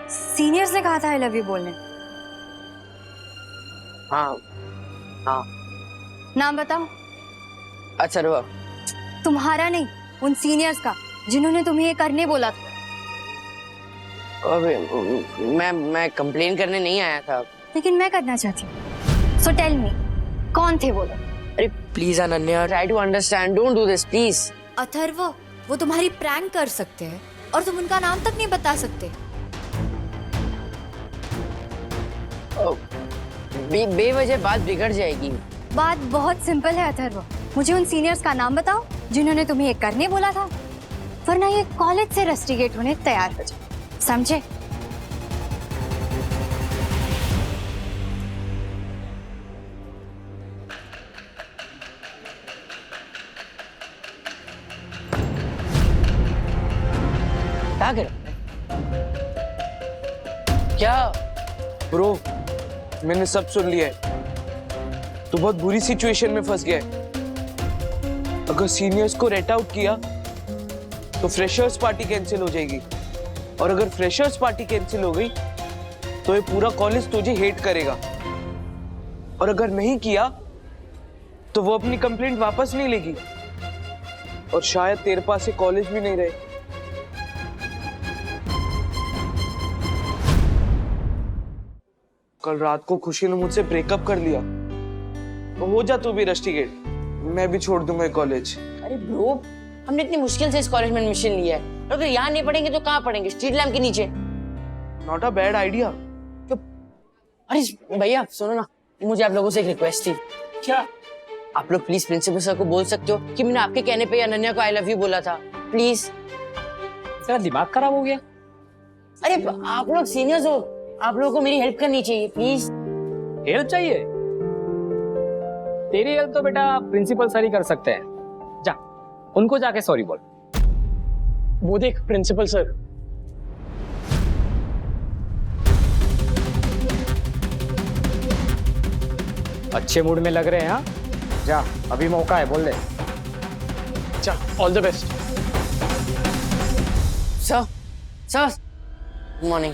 सीनियर्स ने कहा था आई लव यू बोलने? हाँ हाँ। नाम बताओ। अथर्व। तुम्हारा नहीं, उन सीनियर्स का जिन्होंने तुम्हें ये करने बोला था। मैं कंप्लेन करने नहीं आया था। लेकिन मैं करना चाहती हूँ। सो टेल मी, कौन थे वो लोग? अरे please Ananya, try to understand, don't do this please. Atharv, वो तुम्हारी प्रैंक कर सकते हैं और तुम उनका नाम तक नहीं बता सकते। बेवजह बात बिगड़ जाएगी। बात बहुत सिंपल है अथर्व, मुझे उन सीनियर्स का नाम बताओ जिन्होंने तुम्हें ये करने बोला था, वरना ये कॉलेज से रस्टिकेट होने तैयार हो जाए, समझे? क्या कर क्या? ब्रो, मैंने सब सुन लिया है। तू बहुत बुरी सिचुएशन में फंस गया है। अगर सीनियर्स को रेट आउट किया तो फ्रेशर्स पार्टी कैंसिल हो जाएगी, और अगर फ्रेशर्स पार्टी कैंसिल हो गई तो ये पूरा कॉलेज तुझे हेट करेगा, और अगर नहीं किया तो वो अपनी कंप्लेंट वापस नहीं लेगी, और शायद तेरे पास ये कॉलेज भी नहीं रहे। कल रात को खुशी ने मुझसे ब्रेकअप कर लिया, तो हो जा तू भी रस्टिकेट, मैं भी छोड़ दूंगा कॉलेज। अरे ब्रो, हमने इतनी मुश्किल से इस कॉलेज में एडमिशन लिया है, और अगर यहाँ नहीं पढ़ेंगे तो कहाँ पढ़ेंगे? स्ट्रीट लैम्प के नीचे। Not a bad idea. अरे भैया सुनो ना, मुझे आप लोगों से एक रिक्वेस्ट थी। क्या? आप लोग प्लीज प्रिंसिपल सर को बोल सकते हो कि मैंने आपके कहने पे अनन्या को आई लव यू बोला था, प्लीज। तेरा दिमाग खराब हो गया? अरे आप लोग सीनियर्स हो, आप लोगों को मेरी हेल्प करनी चाहिए, प्लीज। हेल्प चाहिए? तेरी हेल्प तो बेटा प्रिंसिपल सर ही कर सकते हैं। जा, उनको जाके सॉरी बोल। वो देख प्रिंसिपल सर। अच्छे मूड में लग रहे हैं। हाँ, जा, अभी मौका है, बोल दे। चल, all the best. Sir, sir, good morning.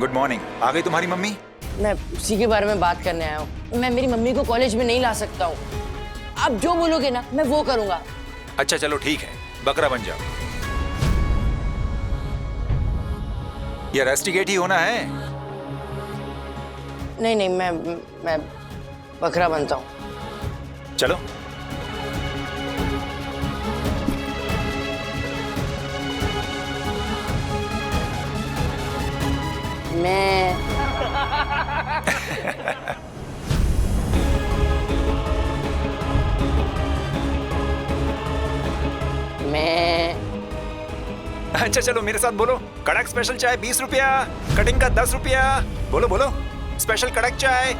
Good morning. आ गई तुम्हारी मम्मी? मैं उसी के बारे में बात करने आया हूँ। मैं मेरी मम्मी को कॉलेज में नहीं ला सकता हूँ। आप जो बोलोगे ना मैं वो करूँगा। अच्छा चलो ठीक है, बकरा बन जाओ। ये रेस्टिकेट ही होना है? नहीं नहीं, मैं बकरा बनता हूँ। चलो। मैं अच्छा चलो मेरे साथ बोलो। कड़क स्पेशल चाय 20 रुपया, कटिंग का 10 रुपया। बोलो बोलो, स्पेशल कड़क चाय।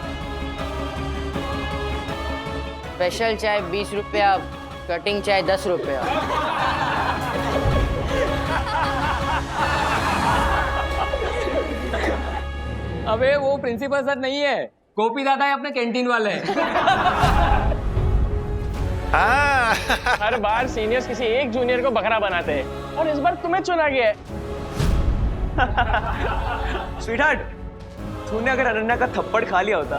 स्पेशल चाय 20 रुपया, कटिंग चाय 10 रुपया। अबे वो प्रिंसिपल सर नहीं है, गोपी दादा है अपने कैंटीन वाले। हर बार सीनियर्स किसी एक जूनियर को बकरा बनाते हैं, और इस बार तुम्हें चुना गया है। स्वीटहार्ट, तूने अगर अनन्या का थप्पड़ खा लिया होता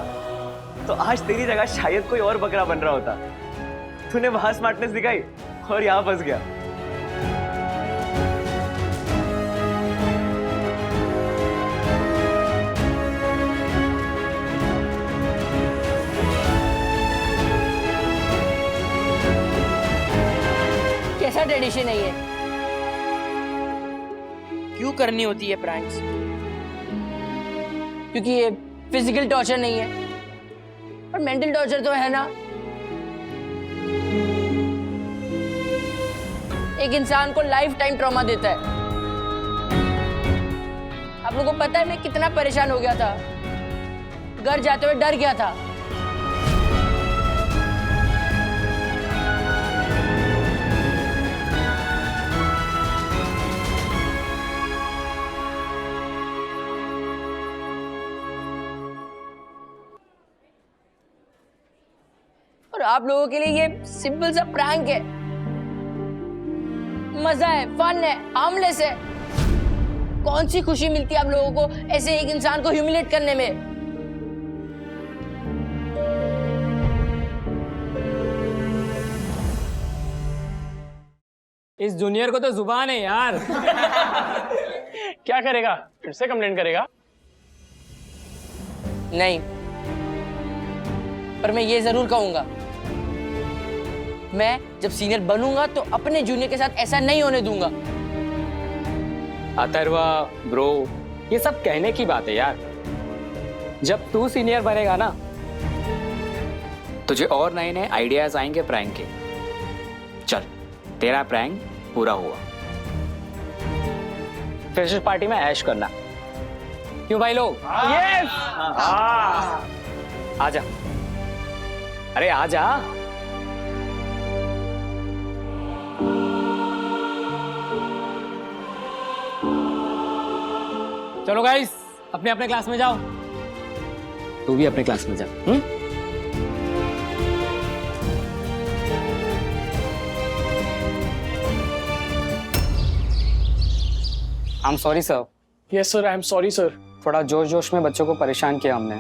तो आज तेरी जगह शायद कोई और बकरा बन रहा होता। तूने वहां स्मार्टनेस दिखाई और यहाँ फंस गया। कैसा ट्रेडिशन है ये? क्यों करनी होती है प्रैंक्स? क्योंकि ये फिजिकल टॉर्चर नहीं है, पर मेंटल टॉर्चर तो है ना। एक इंसान को लाइफ टाइम ट्रॉमा देता है। आप लोगों को पता है मैं कितना परेशान हो गया था, घर जाते हुए डर गया था। और आप लोगों के लिए ये सिंपल सा प्रैंक है, मजा है, फन है, हार्मलेस है। कौन सी खुशी मिलती है आप लोगों को ऐसे एक इंसान को ह्यूमिलेट करने में? इस जूनियर को तो जुबान है यार। क्या करेगा? फिर से कंप्लेंट करेगा? नहीं, पर मैं ये जरूर कहूंगा, मैं जब सीनियर बनूंगा तो अपने जूनियर के साथ ऐसा नहीं होने दूंगा। अथर्वा ब्रो, ये सब कहने की बात है यार। जब तू सीनियर बनेगा ना तुझे और नए नए आइडियाज आएंगे प्रैंक के। चल, तेरा प्रैंक पूरा हुआ। फ्रेशर्स पार्टी में ऐश करना, क्यों भाई लोग? यस। आजा, अरे आजा। चलो गाइस, अपने अपने क्लास में जाओ। तू भी अपने क्लास में जा। I am sorry sir. Yes sir, I am sorry sir. थोड़ा जोश जोश में बच्चों को परेशान किया हमने।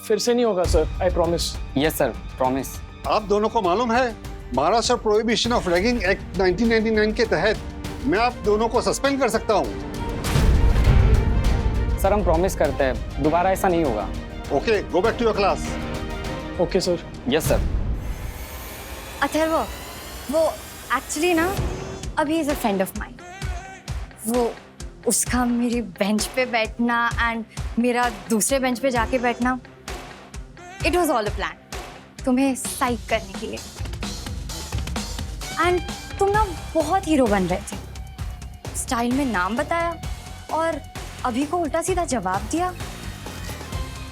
फिर से नहीं होगा sir, I promise. Yes sir, promise. आप दोनों को मालूम है Maharashtra prohibition of ragging act 1999 के तहत मैं आप दोनों को सस्पेंड कर सकता हूँ। सर हम प्रॉमिस करते हैं दोबारा ऐसा नहीं होगा। Okay, go back to your class. Okay sir. Yes sir. Atharv, वो एक्चुअली ना अभी is a friend of mine. वो उसका मेरी बेंच पे बैठना एंड मेरा दूसरे बेंच पे जाके बैठना, it was all a plan तुम्हें साइक करने के लिए। एंड तुम ना बहुत हीरो बन रहे थे। स्टाइल में नाम बताया और अभी को उल्टा सीधा जवाब दिया।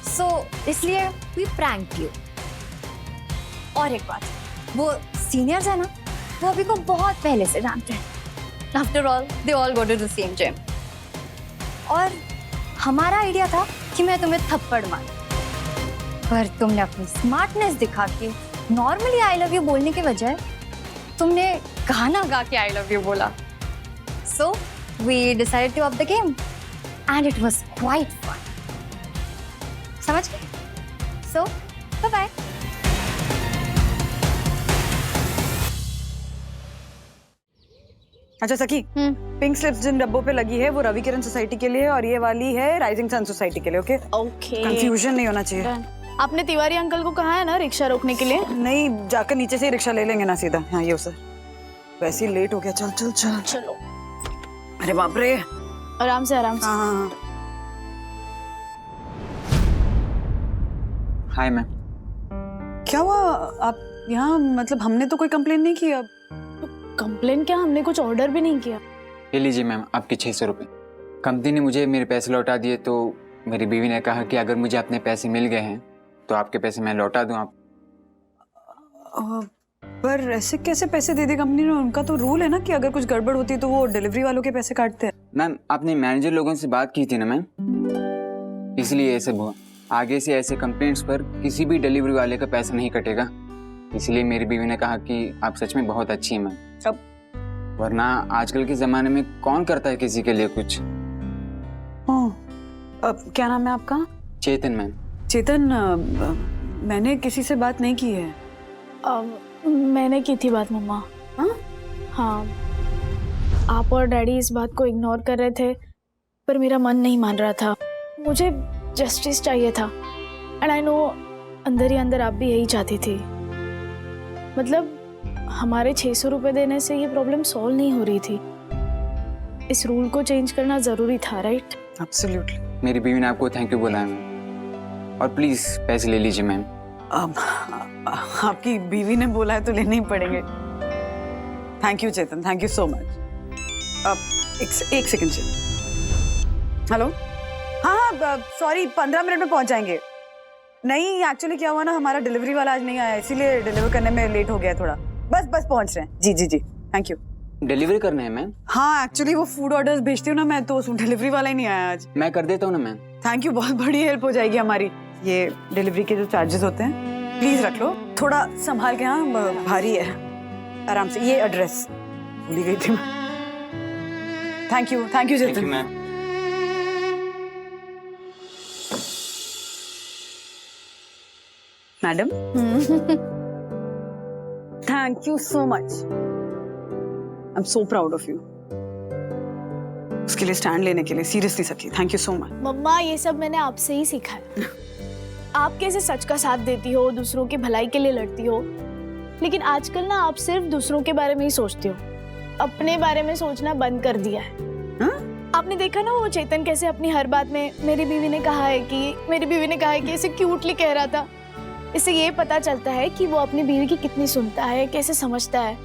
सो इसलिए वी प्रैंक यू। और एक बात, वो सीनियर्स है ना, वो अभी को बहुत पहले से जानते हैं। After all they all go to the same gym. और हमारा आइडिया था कि मैं तुम्हें थप्पड़ मारूं, पर तुमने अपनी स्मार्टनेस दिखा के नॉर्मली आई लव यू बोलने के बजाय तुमने गाना गा के आई लव यू बोला। So we decided to up the game and it was quite fun. समझ गए? So bye bye. अच्छा सखी, पिंक स्लिप्स जिन डब्बों पे लगी है वो रवि किरण सोसाइटी के लिए और ये वाली है राइजिंग सन सोसाइटी के लिए। ओके ओके, कंफ्यूजन नहीं होना चाहिए। आपने तिवारी अंकल को कहा है ना रिक्शा रोकने के लिए? नहीं, जाकर नीचे से ही रिक्शा ले लेंगे ना सीधा। हाँ ये सर, वैसे ही लेट हो गया। चल चल चल चलो। अरे बाप रे, आराम से आराम से। हाँ। Hi ma'am. क्या हुआ आप यहाँ? मतलब हमने तो कोई कंप्लेन नहीं की। अब कंप्लेन क्या, हमने कुछ ऑर्डर भी नहीं किया। ये लीजिए मैम आपके 600 रुपये। कंपनी ने मुझे मेरे पैसे लौटा दिए, तो मेरी बीवी ने कहा कि अगर मुझे अपने पैसे मिल गए हैं तो आपके पैसे मैं लौटा दूं। आप पर ऐसे कैसे पैसे दे दी कंपनी ने? उनका तो रूल है ना कि अगर कुछ गड़बड़ होती है तो वो डिलीवरी वालों के पैसे काटते हैं। मैम आपने मैनेजर लोगों से बात की थी ना मैम, इसलिए ऐसे हुआ। आगे से ऐसे कंप्लेंट्स पर किसी भी डिलीवरी वाले का पैसा नहीं कटेगा। इसलिए मेरी बीवी ने कहा कि आप सच में बहुत अच्छी हैं मैम। अब वरना आजकल के जमाने में कौन करता है किसी के लिए कुछ। अब क्या नाम है आपका? चेतन मैम। चेतन, मैंने किसी से बात नहीं की है। मैंने की थी बात मम्मा। हाँ, आप और डैडी इस बात को इग्नोर कर रहे थे, पर मेरा मन नहीं मान रहा था। मुझे जस्टिस चाहिए था एंड आई नो अंदर ही अंदर आप भी यही चाहती थी। मतलब हमारे 600 रुपए देने से ये प्रॉब्लम सॉल्व नहीं हो रही थी। इस रूल को चेंज करना जरूरी था, राइट? एब्सोल्युटली। मेरी बीवी ने आपको थैंक यू बोला है मैम, और प्लीज पैसे ले लीजिए मैम। अब आपकी बीवी ने बोला है तो लेने ही पड़ेंगे। Thank you Chetan, thank you so much. अब एक सेकंड चेतन। हेलो, हाँ सॉरी, 15 मिनट में पहुंच जाएंगे। नहीं एक्चुअली क्या हुआ ना, हमारा डिलीवरी वाला आज नहीं आया, इसीलिए डिलीवर करने में लेट हो गया थोड़ा। बस पहुंच रहे हैं। जी जी जी, थैंक यू। डिलीवरी करना है मैम? हाँ एक्चुअली वो फूड ऑर्डर्स भेजती हूँ ना मैं, तो डिलीवरी वाला ही नहीं आया आज। मैं कर देता हूँ ना मैम। थैंक यू, बहुत बड़ी हेल्प हो जाएगी हमारी। ये डिलीवरी के जो चार्जेस होते हैं प्लीज रख लो, थोड़ा संभाल के। हाँ भारी है, आराम से। ये एड्रेस भूली गई थी मैं। Thank you Chetan ma'am. Madam, thank you so much. I am so proud of you. उसके लिए स्टैंड लेने के लिए सीरियसली सखी, थैंक यू सो मच। मम्मा, ये सब मैंने आपसे ही सीखा है। आप कैसे सच का साथ देती हो, दूसरों की भलाई के लिए लड़ती हो, लेकिन आजकल ना आप सिर्फ दूसरों के बारे में ही सोचती हो, अपने बारे में सोचना बंद कर दिया है। आपने देखा ना वो चेतन कैसे अपनी हर बात में मेरी बीवी ने कहा है कि ऐसे क्यूटली कह रहा था। इससे ये पता चलता है कि वो अपनी बीवी की कितनी सुनता है, कैसे समझता है।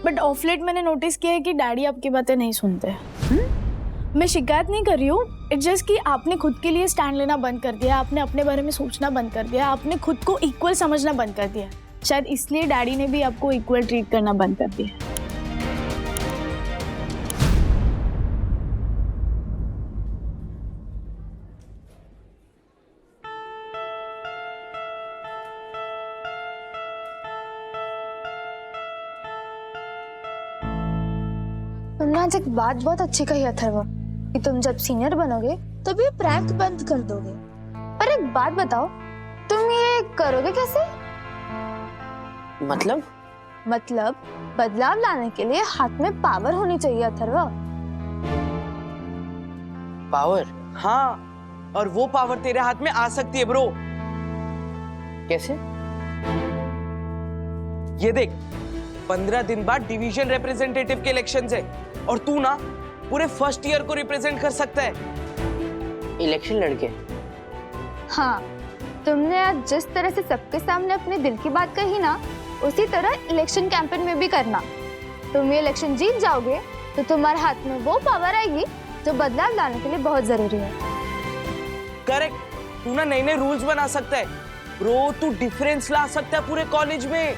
बट ऑफ लेट मैंने नोटिस किया है कि डैडी आपकी बातें नहीं सुनते। मैं शिकायत नहीं कर रही हूँ, इट्स जस्ट कि आपने खुद के लिए स्टैंड लेना बंद कर दिया, आपने अपने बारे में सोचना बंद कर दिया, आपने खुद को इक्वल समझना बंद कर दिया। शायद इसलिए डैडी ने भी आपको इक्वल ट्रीट करना बंद कर दिया। तुमने आज एक बात बहुत अच्छी कही अथर्व, कि तुम जब सीनियर बनोगे तो भी प्रैंक बंद कर दोगे। पर एक बात बताओ, तुम ये करोगे कैसे? मतलब बदलाव लाने के लिए हाथ में पावर होनी चाहिए अथर्व। पावर? हाँ, और वो पावर तेरे हाथ में आ सकती है ब्रो। कैसे? ये देख, 15 दिन बाद डिवीजन रिप्रेजेंटेटिव के इलेक्शंस है और तू ना पूरे फर्स्ट ईयर को रिप्रेजेंट कर सकता है। इलेक्शन लड़के? हाँ, तुमने आज जिस तरह से सबके सामने अपने दिल की बात कही ना, उसी तरह इलेक्शन कैंपेन में भी करना। तुम ये इलेक्शन जीत जाओगे तो तुम्हारे हाथ में वो पावर आएगी जो बदलाव लाने के लिए बहुत जरूरी है। करेक्ट, तू ना नए नए रूल्स बना सकता है ब्रो, तू डिफरेंस ला सकता है पूरे कॉलेज में।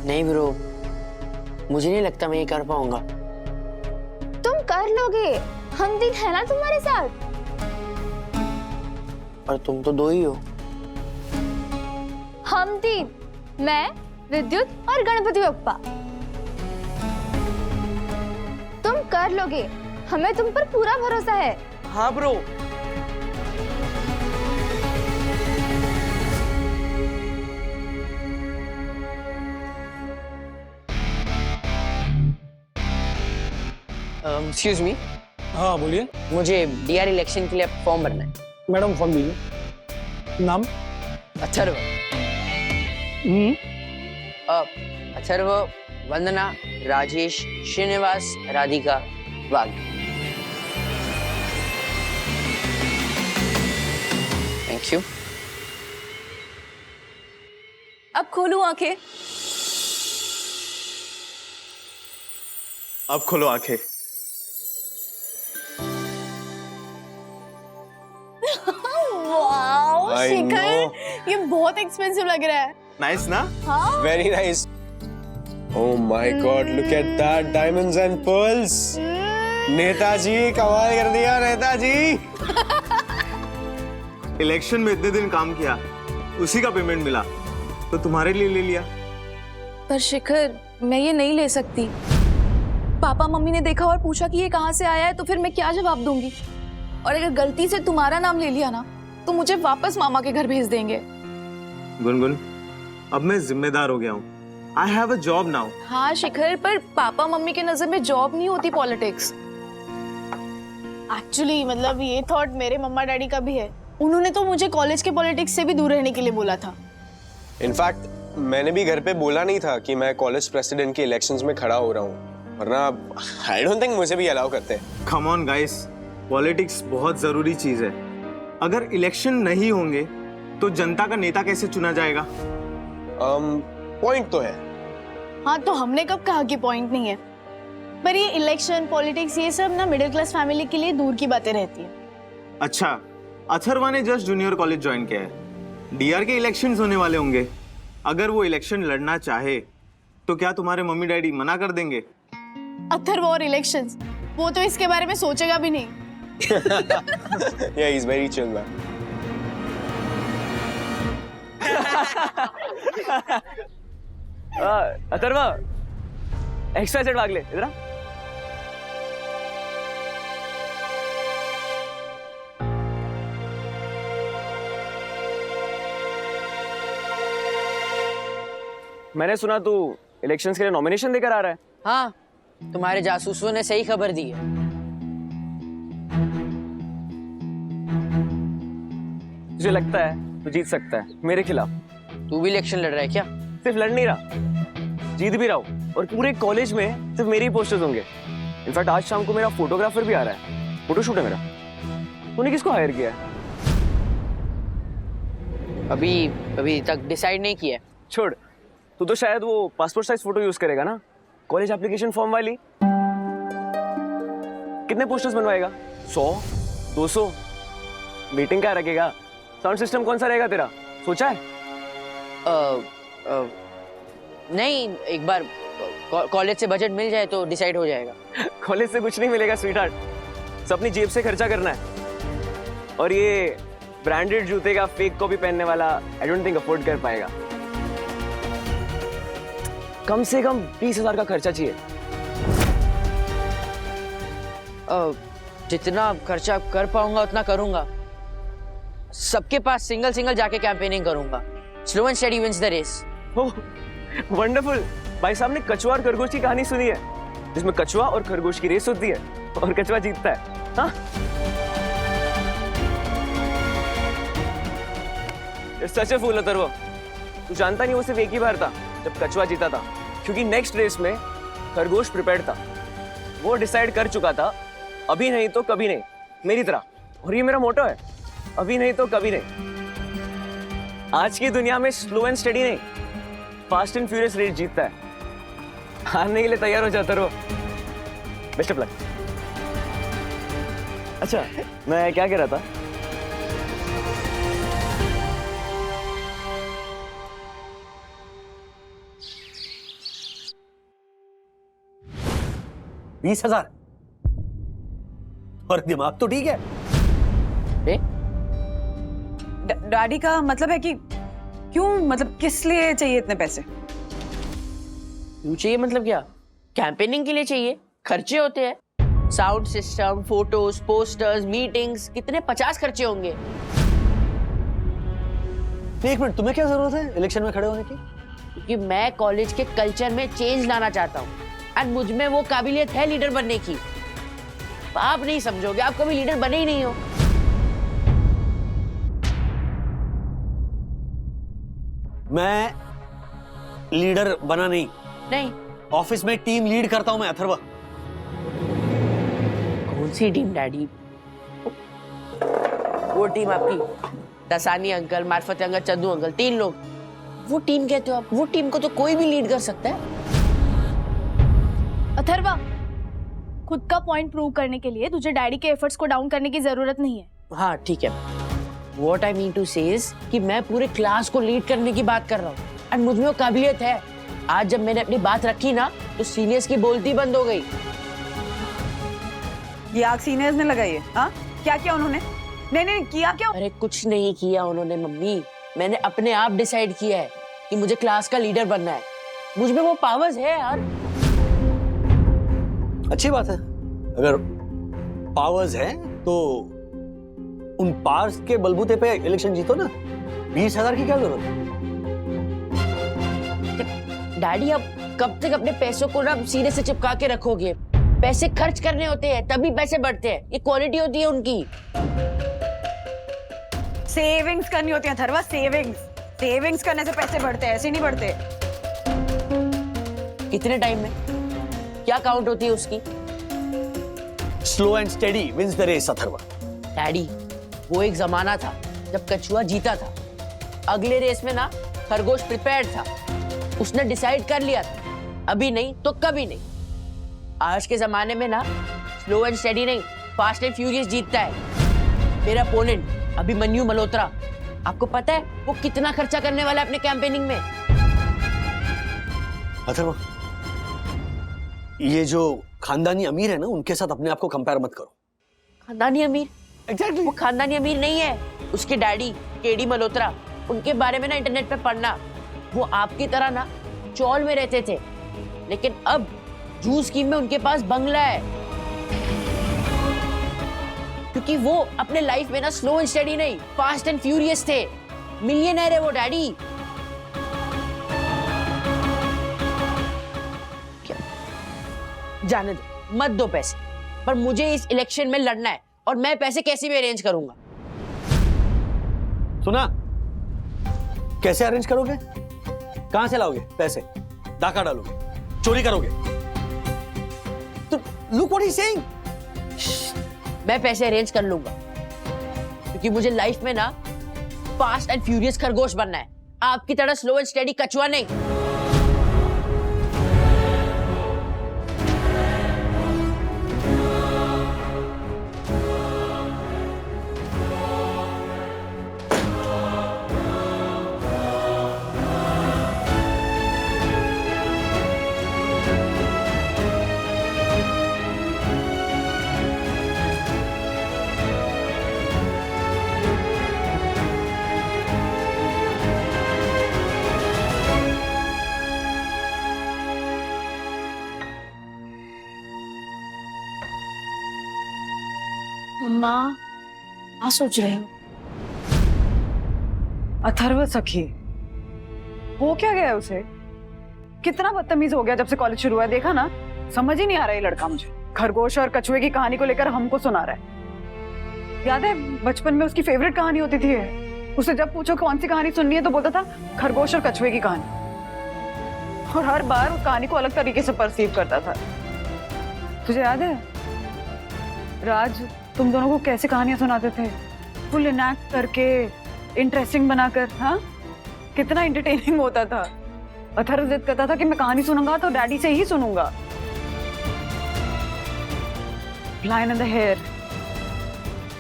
नहीं ब्रो, मुझे नहीं लगता मैं ये कर पाऊंगा। तुम कर लोगे, हम दिन है ना तुम्हारे साथ। और तुम तो दो ही हो। हम तीन, मैं, विद्युत और गणपति बप्पा। तुम कर लोगे, हमें तुम पर पूरा भरोसा है। हाँ ब्रो। Excuse me. हाँ बोलिए। मुझे डीआर इलेक्शन के लिए फॉर्म भरना है। मैडम फॉर्म दीजिए। नाम? अथर्व। अथर्व, वंदना, राजेश, श्रीनिवास, राधिका, वाघ। Thank you. अब खोलूं आंखें? अब खोलो आंखें। Wow I Shikhar, know. ये बहुत एक्सपेंसिव लग रहा है। नाइस ना? हाँ। Very nice. Oh my God, look at that, diamonds and pearls. Netaji कमाल कर दिया, नेताजी। इलेक्शन में इतने दिन काम किया, उसी का पेमेंट मिला तो तुम्हारे लिए ले लिया। पर शिखर, मैं ये नहीं ले सकती। पापा मम्मी ने देखा और पूछा कि ये कहाँ से आया है तो फिर मैं क्या जवाब दूंगी? और अगर गलती से तुम्हारा नाम ले लिया ना तो मुझे वापस मामा के घर भेज देंगे। गुनगुन, अब मैं जिम्मेदार हो गया हूँ। I have a job now. हाँ शिखर, पर पापा मम्मी के नजर में जॉब नहीं होती पॉलिटिक्स। एक्चुअली मतलब ये थॉट मेरे मम्मा डैडी का भी है। उन्होंने तो मुझे कॉलेज के पॉलिटिक्स से भी दूर रहने के लिए बोला था। इनफैक्ट मैंने भी घर पे बोला नहीं था कि मैं कॉलेज प्रेसिडेंट के इलेक्शंस में खड़ा हो रहा हूँ, वरना आई डोंट थिंक मुझे भी अलाउ करते। कम ऑन गाइस, पॉलिटिक्स बहुत जरूरी चीज है। अगर इलेक्शन नहीं होंगे तो जनता का नेता कैसे चुना जाएगा? पॉइंट तो है। हाँ, तो हमने कब कहा कि पॉइंट नहीं है? पर ये इलेक्शन पॉलिटिक्स ये सब ना मिडिल क्लास फैमिली के लिए दूर की बातें रहती है। अच्छा, अथर्वा ने जस्ट जूनियर कॉलेज ज्वाइन किया है। डीआर के इलेक्शंस होने वाले होंगे। अगर वो इलेक्शन लड़ना चाहे तो क्या तुम्हारे मम्मी डैडी मना कर देंगे? अथर्वा और इलेक्शंस, वो तो इसके बारे में सोचेगा भी नहीं। Yeah, he's very chill man. Atharva, extra set भाग ले इधर आ। मैंने सुना तू इलेक्शंस के लिए नॉमिनेशन देकर आ रहा है। हाँ, तुम्हारे जासूसों ने सही खबर दी है। मुझे लगता है तू जीत सकता है मेरे खिलाफ। तू भी इलेक्शन लड़ रहा है क्या? सिर्फ लड़ नहीं रहा, जीत भी रहा हूँ। और पूरे कॉलेज में सिर्फ मेरे ही पोस्टर्स होंगे। इनफैक्ट आज शाम को मेरा फोटोग्राफर भी आ रहा है, फोटोशूट है मेरा। तूने किसको हायर किया है? अभी तक डिसाइड नहीं किया है। छोड़, तू तो शायद वो पासपोर्ट साइज फोटो यूज करेगा ना, कॉलेज एप्लीकेशन फॉर्म वाली। कितने पोस्टर्स बनवाएगा? 100, 200? मीटिंग क्या रखेगा? साउंड सिस्टम कौन सा रहेगा तेरा, सोचा है? नहीं, एक बार कॉलेज से बजट मिल जाए तो डिसाइड हो जाएगा। कॉलेज से कुछ नहीं मिलेगा स्वीटहार्ट, सब अपनी जेब से खर्चा करना है। और ये ब्रांडेड जूते का फेक कॉपी पहनने वाला आई डोंट थिंक अफोर्ड कर पाएगा। कम से कम 20,000 का खर्चा चाहिए। जितना खर्चा कर पाऊंगा उतना करूंगा। सबके पास सिंगल सिंगल जाके कैंपेनिंग करूंगा। Slow and steady wins the race. Wonderful. भाई साहब ने कछुआ और खरगोश की कहानी सुनी है, जिसमें कछुआ और खरगोश की रेस होती है और कछुआ जीतता है। हाँ? सच है फूल अथर्व, तू जानता नहीं वो सिर्फ एक ही बार था जब कछुआ जीता था, क्योंकि नेक्स्ट रेस में खरगोश प्रिपेयर्ड था। वो डिसाइड कर चुका था, अभी नहीं तो कभी नहीं, मेरी तरह। और ये मेरा मोटो है, अभी नहीं तो कभी नहीं। आज की दुनिया में स्लो एंड स्टडी नहीं, फास्ट एंड फ्यूरियस रेस जीतता है। हारने के लिए तैयार हो जाता रहो। Best of luck. अच्छा, मैं क्या कह रहा था? $20,000 और दिमाग तो ठीक है। डैडी का मतलब है कि क्यों, मतलब किस लिए चाहिए इतने पैसे? क्यों चाहिए मतलब क्या? कैंपेनिंग के लिए चाहिए, खर्चे होते हैं। Sound system, photos, posters, meetings, कितने 50 खर्चे होंगे। एक मिनट, तुम्हें क्या जरूरत है इलेक्शन में खड़े होने की? क्योंकि मैं कॉलेज के कल्चर में चेंज लाना चाहता हूँ और मुझ में वो काबिलियत है लीडर बनने की। आप नहीं समझोगे, आप कभी लीडर बने ही नहीं हो। मैं लीडर बना नहीं। नहीं, ऑफिस में टीम लीड करता हूं मैं अथर्व। कौन सी टीम डैडी? वो टीम आपकी, दसानी अंकल, मार्फत अंकल, चंदू अंकल, 3 लोग। वो टीम कहते हो आप? वो टीम को तो कोई भी लीड कर सकता है। अथर्वा, खुद का पॉइंट प्रूव करने के लिए तुझे डैडी के एफर्ट्स को डाउन करने की जरूरत नहीं है। हाँ ठीक है। What I mean to say is कि मैं पूरे क्लास को लीड करने की बात कर रहा हूँ और मुझ में वो काबिलियत है। आज जब मैंने अपनी बात रखी ना तो सीनियर्स की बोलती बंद हो गई। ये आग सीनियर्स ने लगाई है? हाँ, क्या किया उन्होंने? नहीं किया क्या? अरे कुछ नहीं किया उन्होंने मम्मी, मैंने अपने आप डिसाइड किया है कि मुझे क्लास का लीडर बनना है। मुझ में वो पावर्स है यार। अच्छी बात है, अगर पावर्स है तो उन पावर्स के बलबूते पे इलेक्शन जीतो ना। 20,000 की क्या जरूरत है? डैडी अब कब तक अपने पैसों को ना सीने से चिपका के रखोगे? पैसे खर्च करने होते हैं तभी पैसे बढ़ते हैं, ये क्वालिटी होती है उनकी। सेविंग्स करनी होती है थरवा, सेविंग्स करने से पैसे बढ़ते हैं, ऐसे नहीं बढ़ते। कितने टाइम में क्या काउंट होती है उसकी? Slow and steady wins the race Atharva. Daddy, वो एक जमाना था जब कछुआ जीता था। अगले रेस में ना खरगोश प्रिपेयर्ड था, उसने डिसाइड कर लिया था, अभी नहीं तो कभी नहीं। आज के जमाने में ना स्लो एंड स्टेडी नहीं, फास्ट एंड फ्यूरियस जीतता है। मेरा अपोनेंट अभिमन्यु मल्होत्रा, आपको पता है वो कितना खर्चा करने वाला है अपने कैंपेनिंग में? अथर्वा, ये जो खानदानी अमीर है ना, उनके साथ अपने आप को कंपेयर मत करो। खानदानी अमीर? एग्जैक्टली। वो खानदानी अमीर नहीं है। उसके डैडी केडी मल्होत्रा, उनके बारे में ना इंटरनेट पे पढ़ना। वो आपकी तरह ना चौल में रहते थे, लेकिन अब जू स्कीम में उनके पास बंगला है। क्योंकि वो अपने लाइफ में ना स्लो एंड स्टेडी नहीं, फास्ट एंड फ्यूरियस थे। मिलियनर है वो डैडी। जाने दो, मत दो पैसे, पर मुझे इस इलेक्शन में लड़ना है और मैं पैसे कैसे भी अरेंज करूंगा। सुना? कैसे अरेंज करोगे? कहां से लाओगे पैसे? डाका डालोगे? चोरी करोगे? तो look what he is saying. मैं पैसे अरेंज कर लूंगा, क्योंकि मुझे लाइफ में ना फास्ट एंड फ्यूरियस खरगोश बनना है, आपकी तरह स्लो एंड स्टेडी कछुआ नहीं। मम्मा क्या सोच रहे हो? अथर्व सखी, हो क्या गया है उसे? कितना बदतमीज हो गया जब से कॉलेज शुरू हुआ है, देखा ना? समझ ही नहीं आ रहा ये लड़का मुझे। खरगोश और कछुए की कहानी को लेकर हमको सुना रहा है। याद है बचपन में उसकी फेवरेट कहानी होती थी उसे जब पूछो कौन सी कहानी सुननी है तो बोलता था खरगोश और कछुए की कहानी, और हर बार उस कहानी को अलग तरीके से परसीव करता था। तुझे याद है राज, तुम दोनों को कैसे कहानियां सुनाते थे, फुल इनैक्ट करके, इंटरेस्टिंग बनाकर? हाँ, कितना एंटरटेनिंग होता था। अथर्व जिद करता था कि मैं कहानी सुनूंगा तो डैडी से ही सुनूंगा। लायन एंड द हेयर,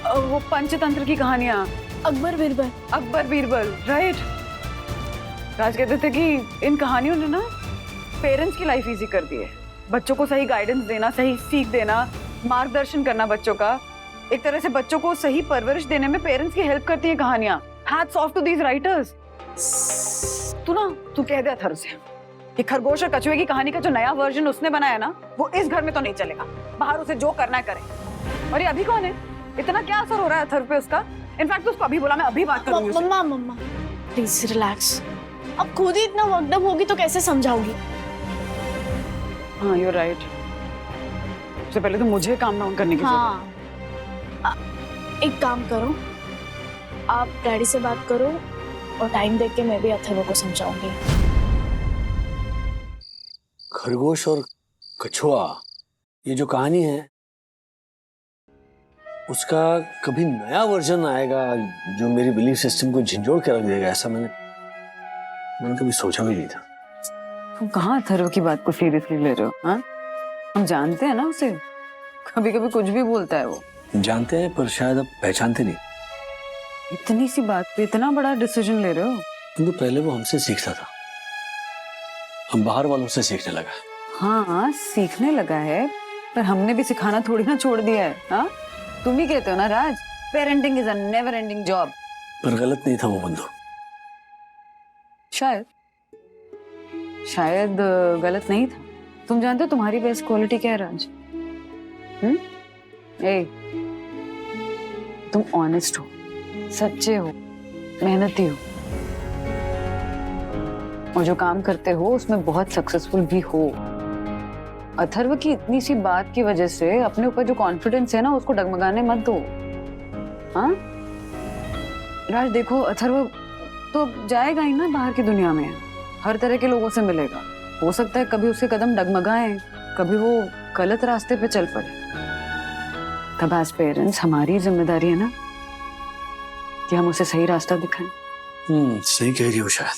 वो पंचतंत्र की कहानियां, अकबर बीरबल, राइट? राज कहते थे कि इन कहानियों ने ना पेरेंट्स की लाइफ इजी कर दी है। बच्चों को सही गाइडेंस देना, सही सीख देना, मार्गदर्शन करना बच्चों का, एक तरह से बच्चों को सही परवरिश देने में पेरेंट्स की हेल्प करती है कहानियां। Hats off to these writers. तू कह दे अथर्व से कि खरगोश और कछुए की कहानी का जो नया वर्जन उसने बनाया ना, वो इस घर में तो नहीं चलेगा। बाहर उसे जो करना है करे। और ये अभी कौन है? इतना क्या असर हो रहा है अथर्व पे उसका? इनफैक्ट उसको अभी बोला, मैं अभी बात करूंगी उससे। मम्मा प्लीज रिलैक्स। अब खुद ही इतना वर्कडअप होगी तो कैसे समझाओगी? हाँ, यू राइट। सबसे पहले तो मुझे काम डाउन करने की जरूरत है। एक काम करो, आप डैडी से बात करो और टाइम देख के मैं भी अथर्व को समझाऊंगी। खरगोश और कछुआ, ये जो कहानी है उसका कभी नया वर्जन आएगा जो मेरी बिलीफ सिस्टम को झंझोड़ के रख देगा, ऐसा मैंने कभी सोचा भी नहीं था। तुम कहाँ अथर्व की बात को सीरियसली ले रहे हो? हाँ, हम जानते हैं ना उसे, कभी कभी कुछ भी बोलता है वो। जानते हैं पर शायद अब पहचानते नहीं। इतनी सी बात पे इतना बड़ा डिसीजन ले रहे हो? किंतु पहले वो हमसे सीखता था, हम बाहर वालों से सीखने लगा। हाँ, सीखने लगा है, पर हमने भी सिखाना थोड़ी ना छोड़ दिया है। हाँ, तुम ही कहते हो ना Raj, parenting is a never ending job. पर गलत नहीं था वो बंदू। शायद गलत नहीं था। तुम जानते हो तुम्हारी बेस्ट क्वालिटी क्या है राज? तुम ऑनेस्ट हो, सच्चे हो, मेहनती हो, और जो काम करते हो उसमें बहुत सक्सेसफुल भी हो। अथर्व की इतनी सी बात की वजह से अपने ऊपर जो कॉन्फिडेंस है ना, उसको डगमगाने मत दो। हाँ राज, देखो अथर्व तो जाएगा ही ना बाहर की दुनिया में, हर तरह के लोगों से मिलेगा। हो सकता है कभी उसके कदम डगमगाएं, कभी वो गलत रास्ते पे चल पड़े। तब एज पेरेंट्स हमारी जिम्मेदारी है ना कि हम उसे सही रास्ता दिखाएं। सही कह रही हो शायद।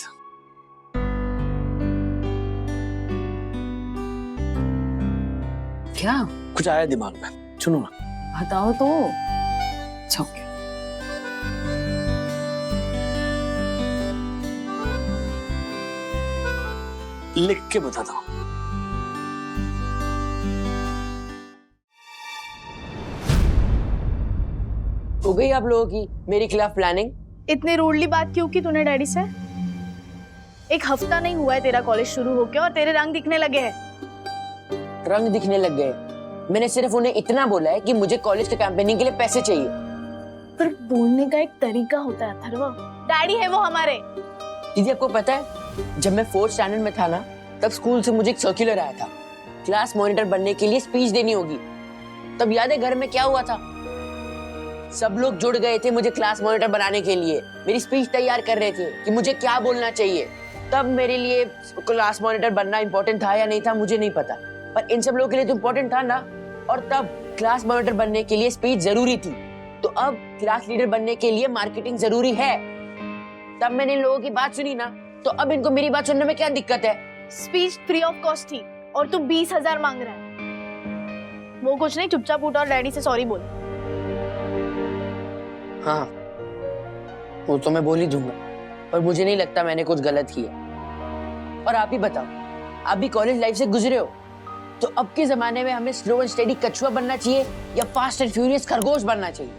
क्या कुछ आया दिमाग में, सुनो ना। बताओ तो। अच्छा ओके। लिख के बताता हूँ। हो गई आप लोगों की मेरे खिलाफ प्लानिंग? इतनी रूडली बात क्यों की तूने डैडी से? एक हफ्ता नहीं हुआ है तेरा कॉलेज शुरू होके और तेरे रंग दिखने लगे हैं। रंग दिखने लग गए? मैंने सिर्फ उन्हें इतना बोला है कि मुझे कॉलेज के कैंपेनिंग के लिए पैसे चाहिए। पर बोलने का एक तरीका होता है अथर्व। डैडी है वो हमारे। दीदी आपको पता है, जब मैं 4th स्टैंडर्ड में था ना, तब स्कूल से मुझे एक सर्कुलर आया था, क्लास मॉनिटर बनने के लिए स्पीच देनी होगी। तब याद है घर में क्या हुआ था? सब लोग जुड़ गए थे मुझे क्लास मॉनिटर बनाने के लिए, मेरी स्पीच तैयार कर रहे थे कि मुझे क्या बोलना चाहिए। तब मेरे लिए क्लास मॉनिटर बनना इंपॉर्टेंट था या नहीं था मुझे नहीं पता, पर इन सब लोगों के लिए तो इंपॉर्टेंट था ना। और तब क्लास मॉनिटर बनने के लिए स्पीच जरूरी थी, तो अब क्लास लीडर बनने के लिए मार्केटिंग जरूरी है। तब मैंने इन लोगों की बात सुनी ना, तो अब इनको मेरी बात सुनने में क्या दिक्कत है? स्पीच फ्री ऑफ कॉस्ट थी और तू 20,000 मांग रहा है। वो कुछ नहीं, चुपचाप उठ और डैडी से सॉरी बोल। हाँ, वो तो मैं बोल ही दूंगा, पर मुझे नहीं लगता मैंने कुछ गलत किया। और आप ही बताओ, आप भी कॉलेज लाइफ से गुजरे हो, तो अब के जमाने में हमें स्लो एंड स्टेडी कछुआ बनना चाहिए या फास्ट एंड फ्यूरियस खरगोश बनना चाहिए?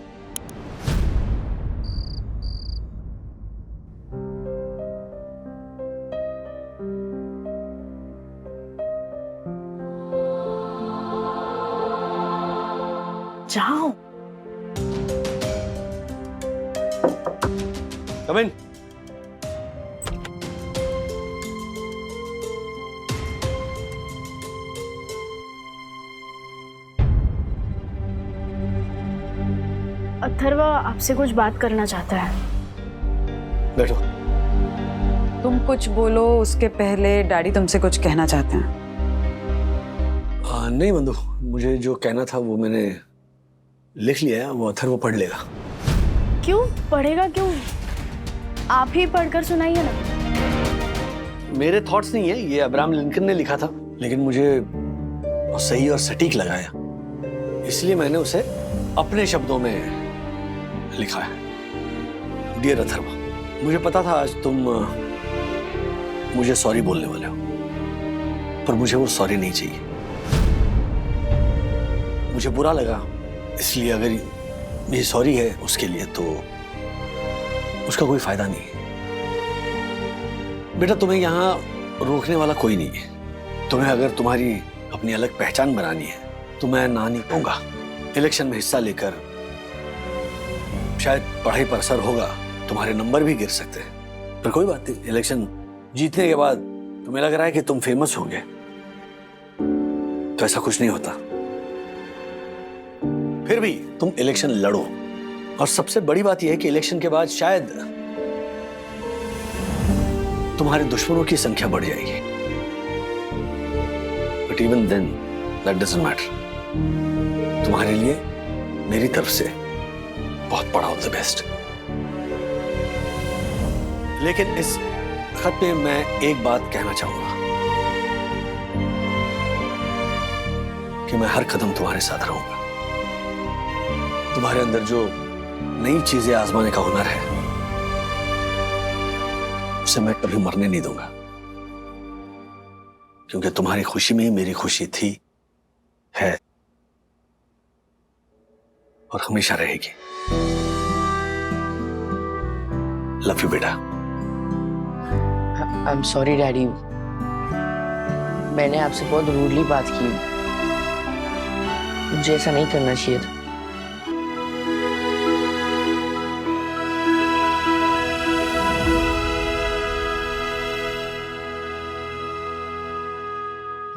जाओ। Come in. अथर्व आपसे कुछ बात करना चाहता है। बैठो। तुम कुछ बोलो, उसके पहले डैडी तुमसे कुछ कहना चाहते हैं। नहीं बंधु, मुझे जो कहना था वो मैंने लिख लिया है, वो अथर्व पढ़ लेगा। क्यों पढ़ेगा? क्यों? आप ही पढ़कर सुनाइए ना। मेरे थॉट्स नहीं है, ये अब्राहम लिंकन ने लिखा था, लेकिन मुझे सही और सटीक लगाया, इसलिए मैंने उसे अपने शब्दों में लिखा है। डियर अथर्व, मुझे पता था आज तुम मुझे सॉरी बोलने वाले हो, पर मुझे वो सॉरी नहीं चाहिए। मुझे बुरा लगा, इसलिए अगर ये सॉरी है उसके लिए, तो उसका कोई फायदा नहीं है। बेटा, तुम्हें यहाँ रोकने वाला कोई नहीं है। तुम्हें अगर तुम्हारी अपनी अलग पहचान बनानी है तो मैं ना नहीं कहूंगा। इलेक्शन में हिस्सा लेकर शायद पढ़ाई पर असर होगा, तुम्हारे नंबर भी गिर सकते हैं, पर कोई बात नहीं। इलेक्शन जीतने के बाद तुम्हें लग रहा है कि तुम फेमस होंगे, तो ऐसा कुछ नहीं होता। फिर भी तुम इलेक्शन लड़ो, और सबसे बड़ी बात यह है कि इलेक्शन के बाद शायद तुम्हारे दुश्मनों की संख्या बढ़ जाएगी, but even then that doesn't matter. तुम्हारे लिए मेरी तरफ से बहुत बड़ा ऑल द बेस्ट। लेकिन इस खत में मैं एक बात कहना चाहूंगा कि मैं हर कदम तुम्हारे साथ रहूंगा। तुम्हारे अंदर जो नई चीजें आजमाने का हुनर है, उसे मैं कभी मरने नहीं दूंगा, क्योंकि तुम्हारी खुशी में ही मेरी खुशी थी, है और हमेशा रहेगी। लव यू बेटा। आई एम सॉरी डैडी, मैंने आपसे बहुत रूडली बात की, मुझे ऐसा नहीं करना चाहिए था।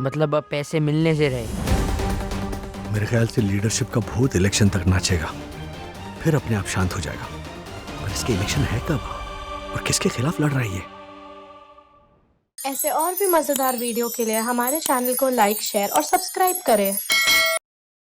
मतलब अब पैसे मिलने से रहे? मेरे ख्याल से लीडरशिप का भूत इलेक्शन तक नाचेगा, फिर अपने आप शांत हो जाएगा। पर इसके इलेक्शन है कब और किसके खिलाफ लड़ रही है? ऐसे और भी मजेदार वीडियो के लिए हमारे चैनल को लाइक, शेयर और सब्सक्राइब करें।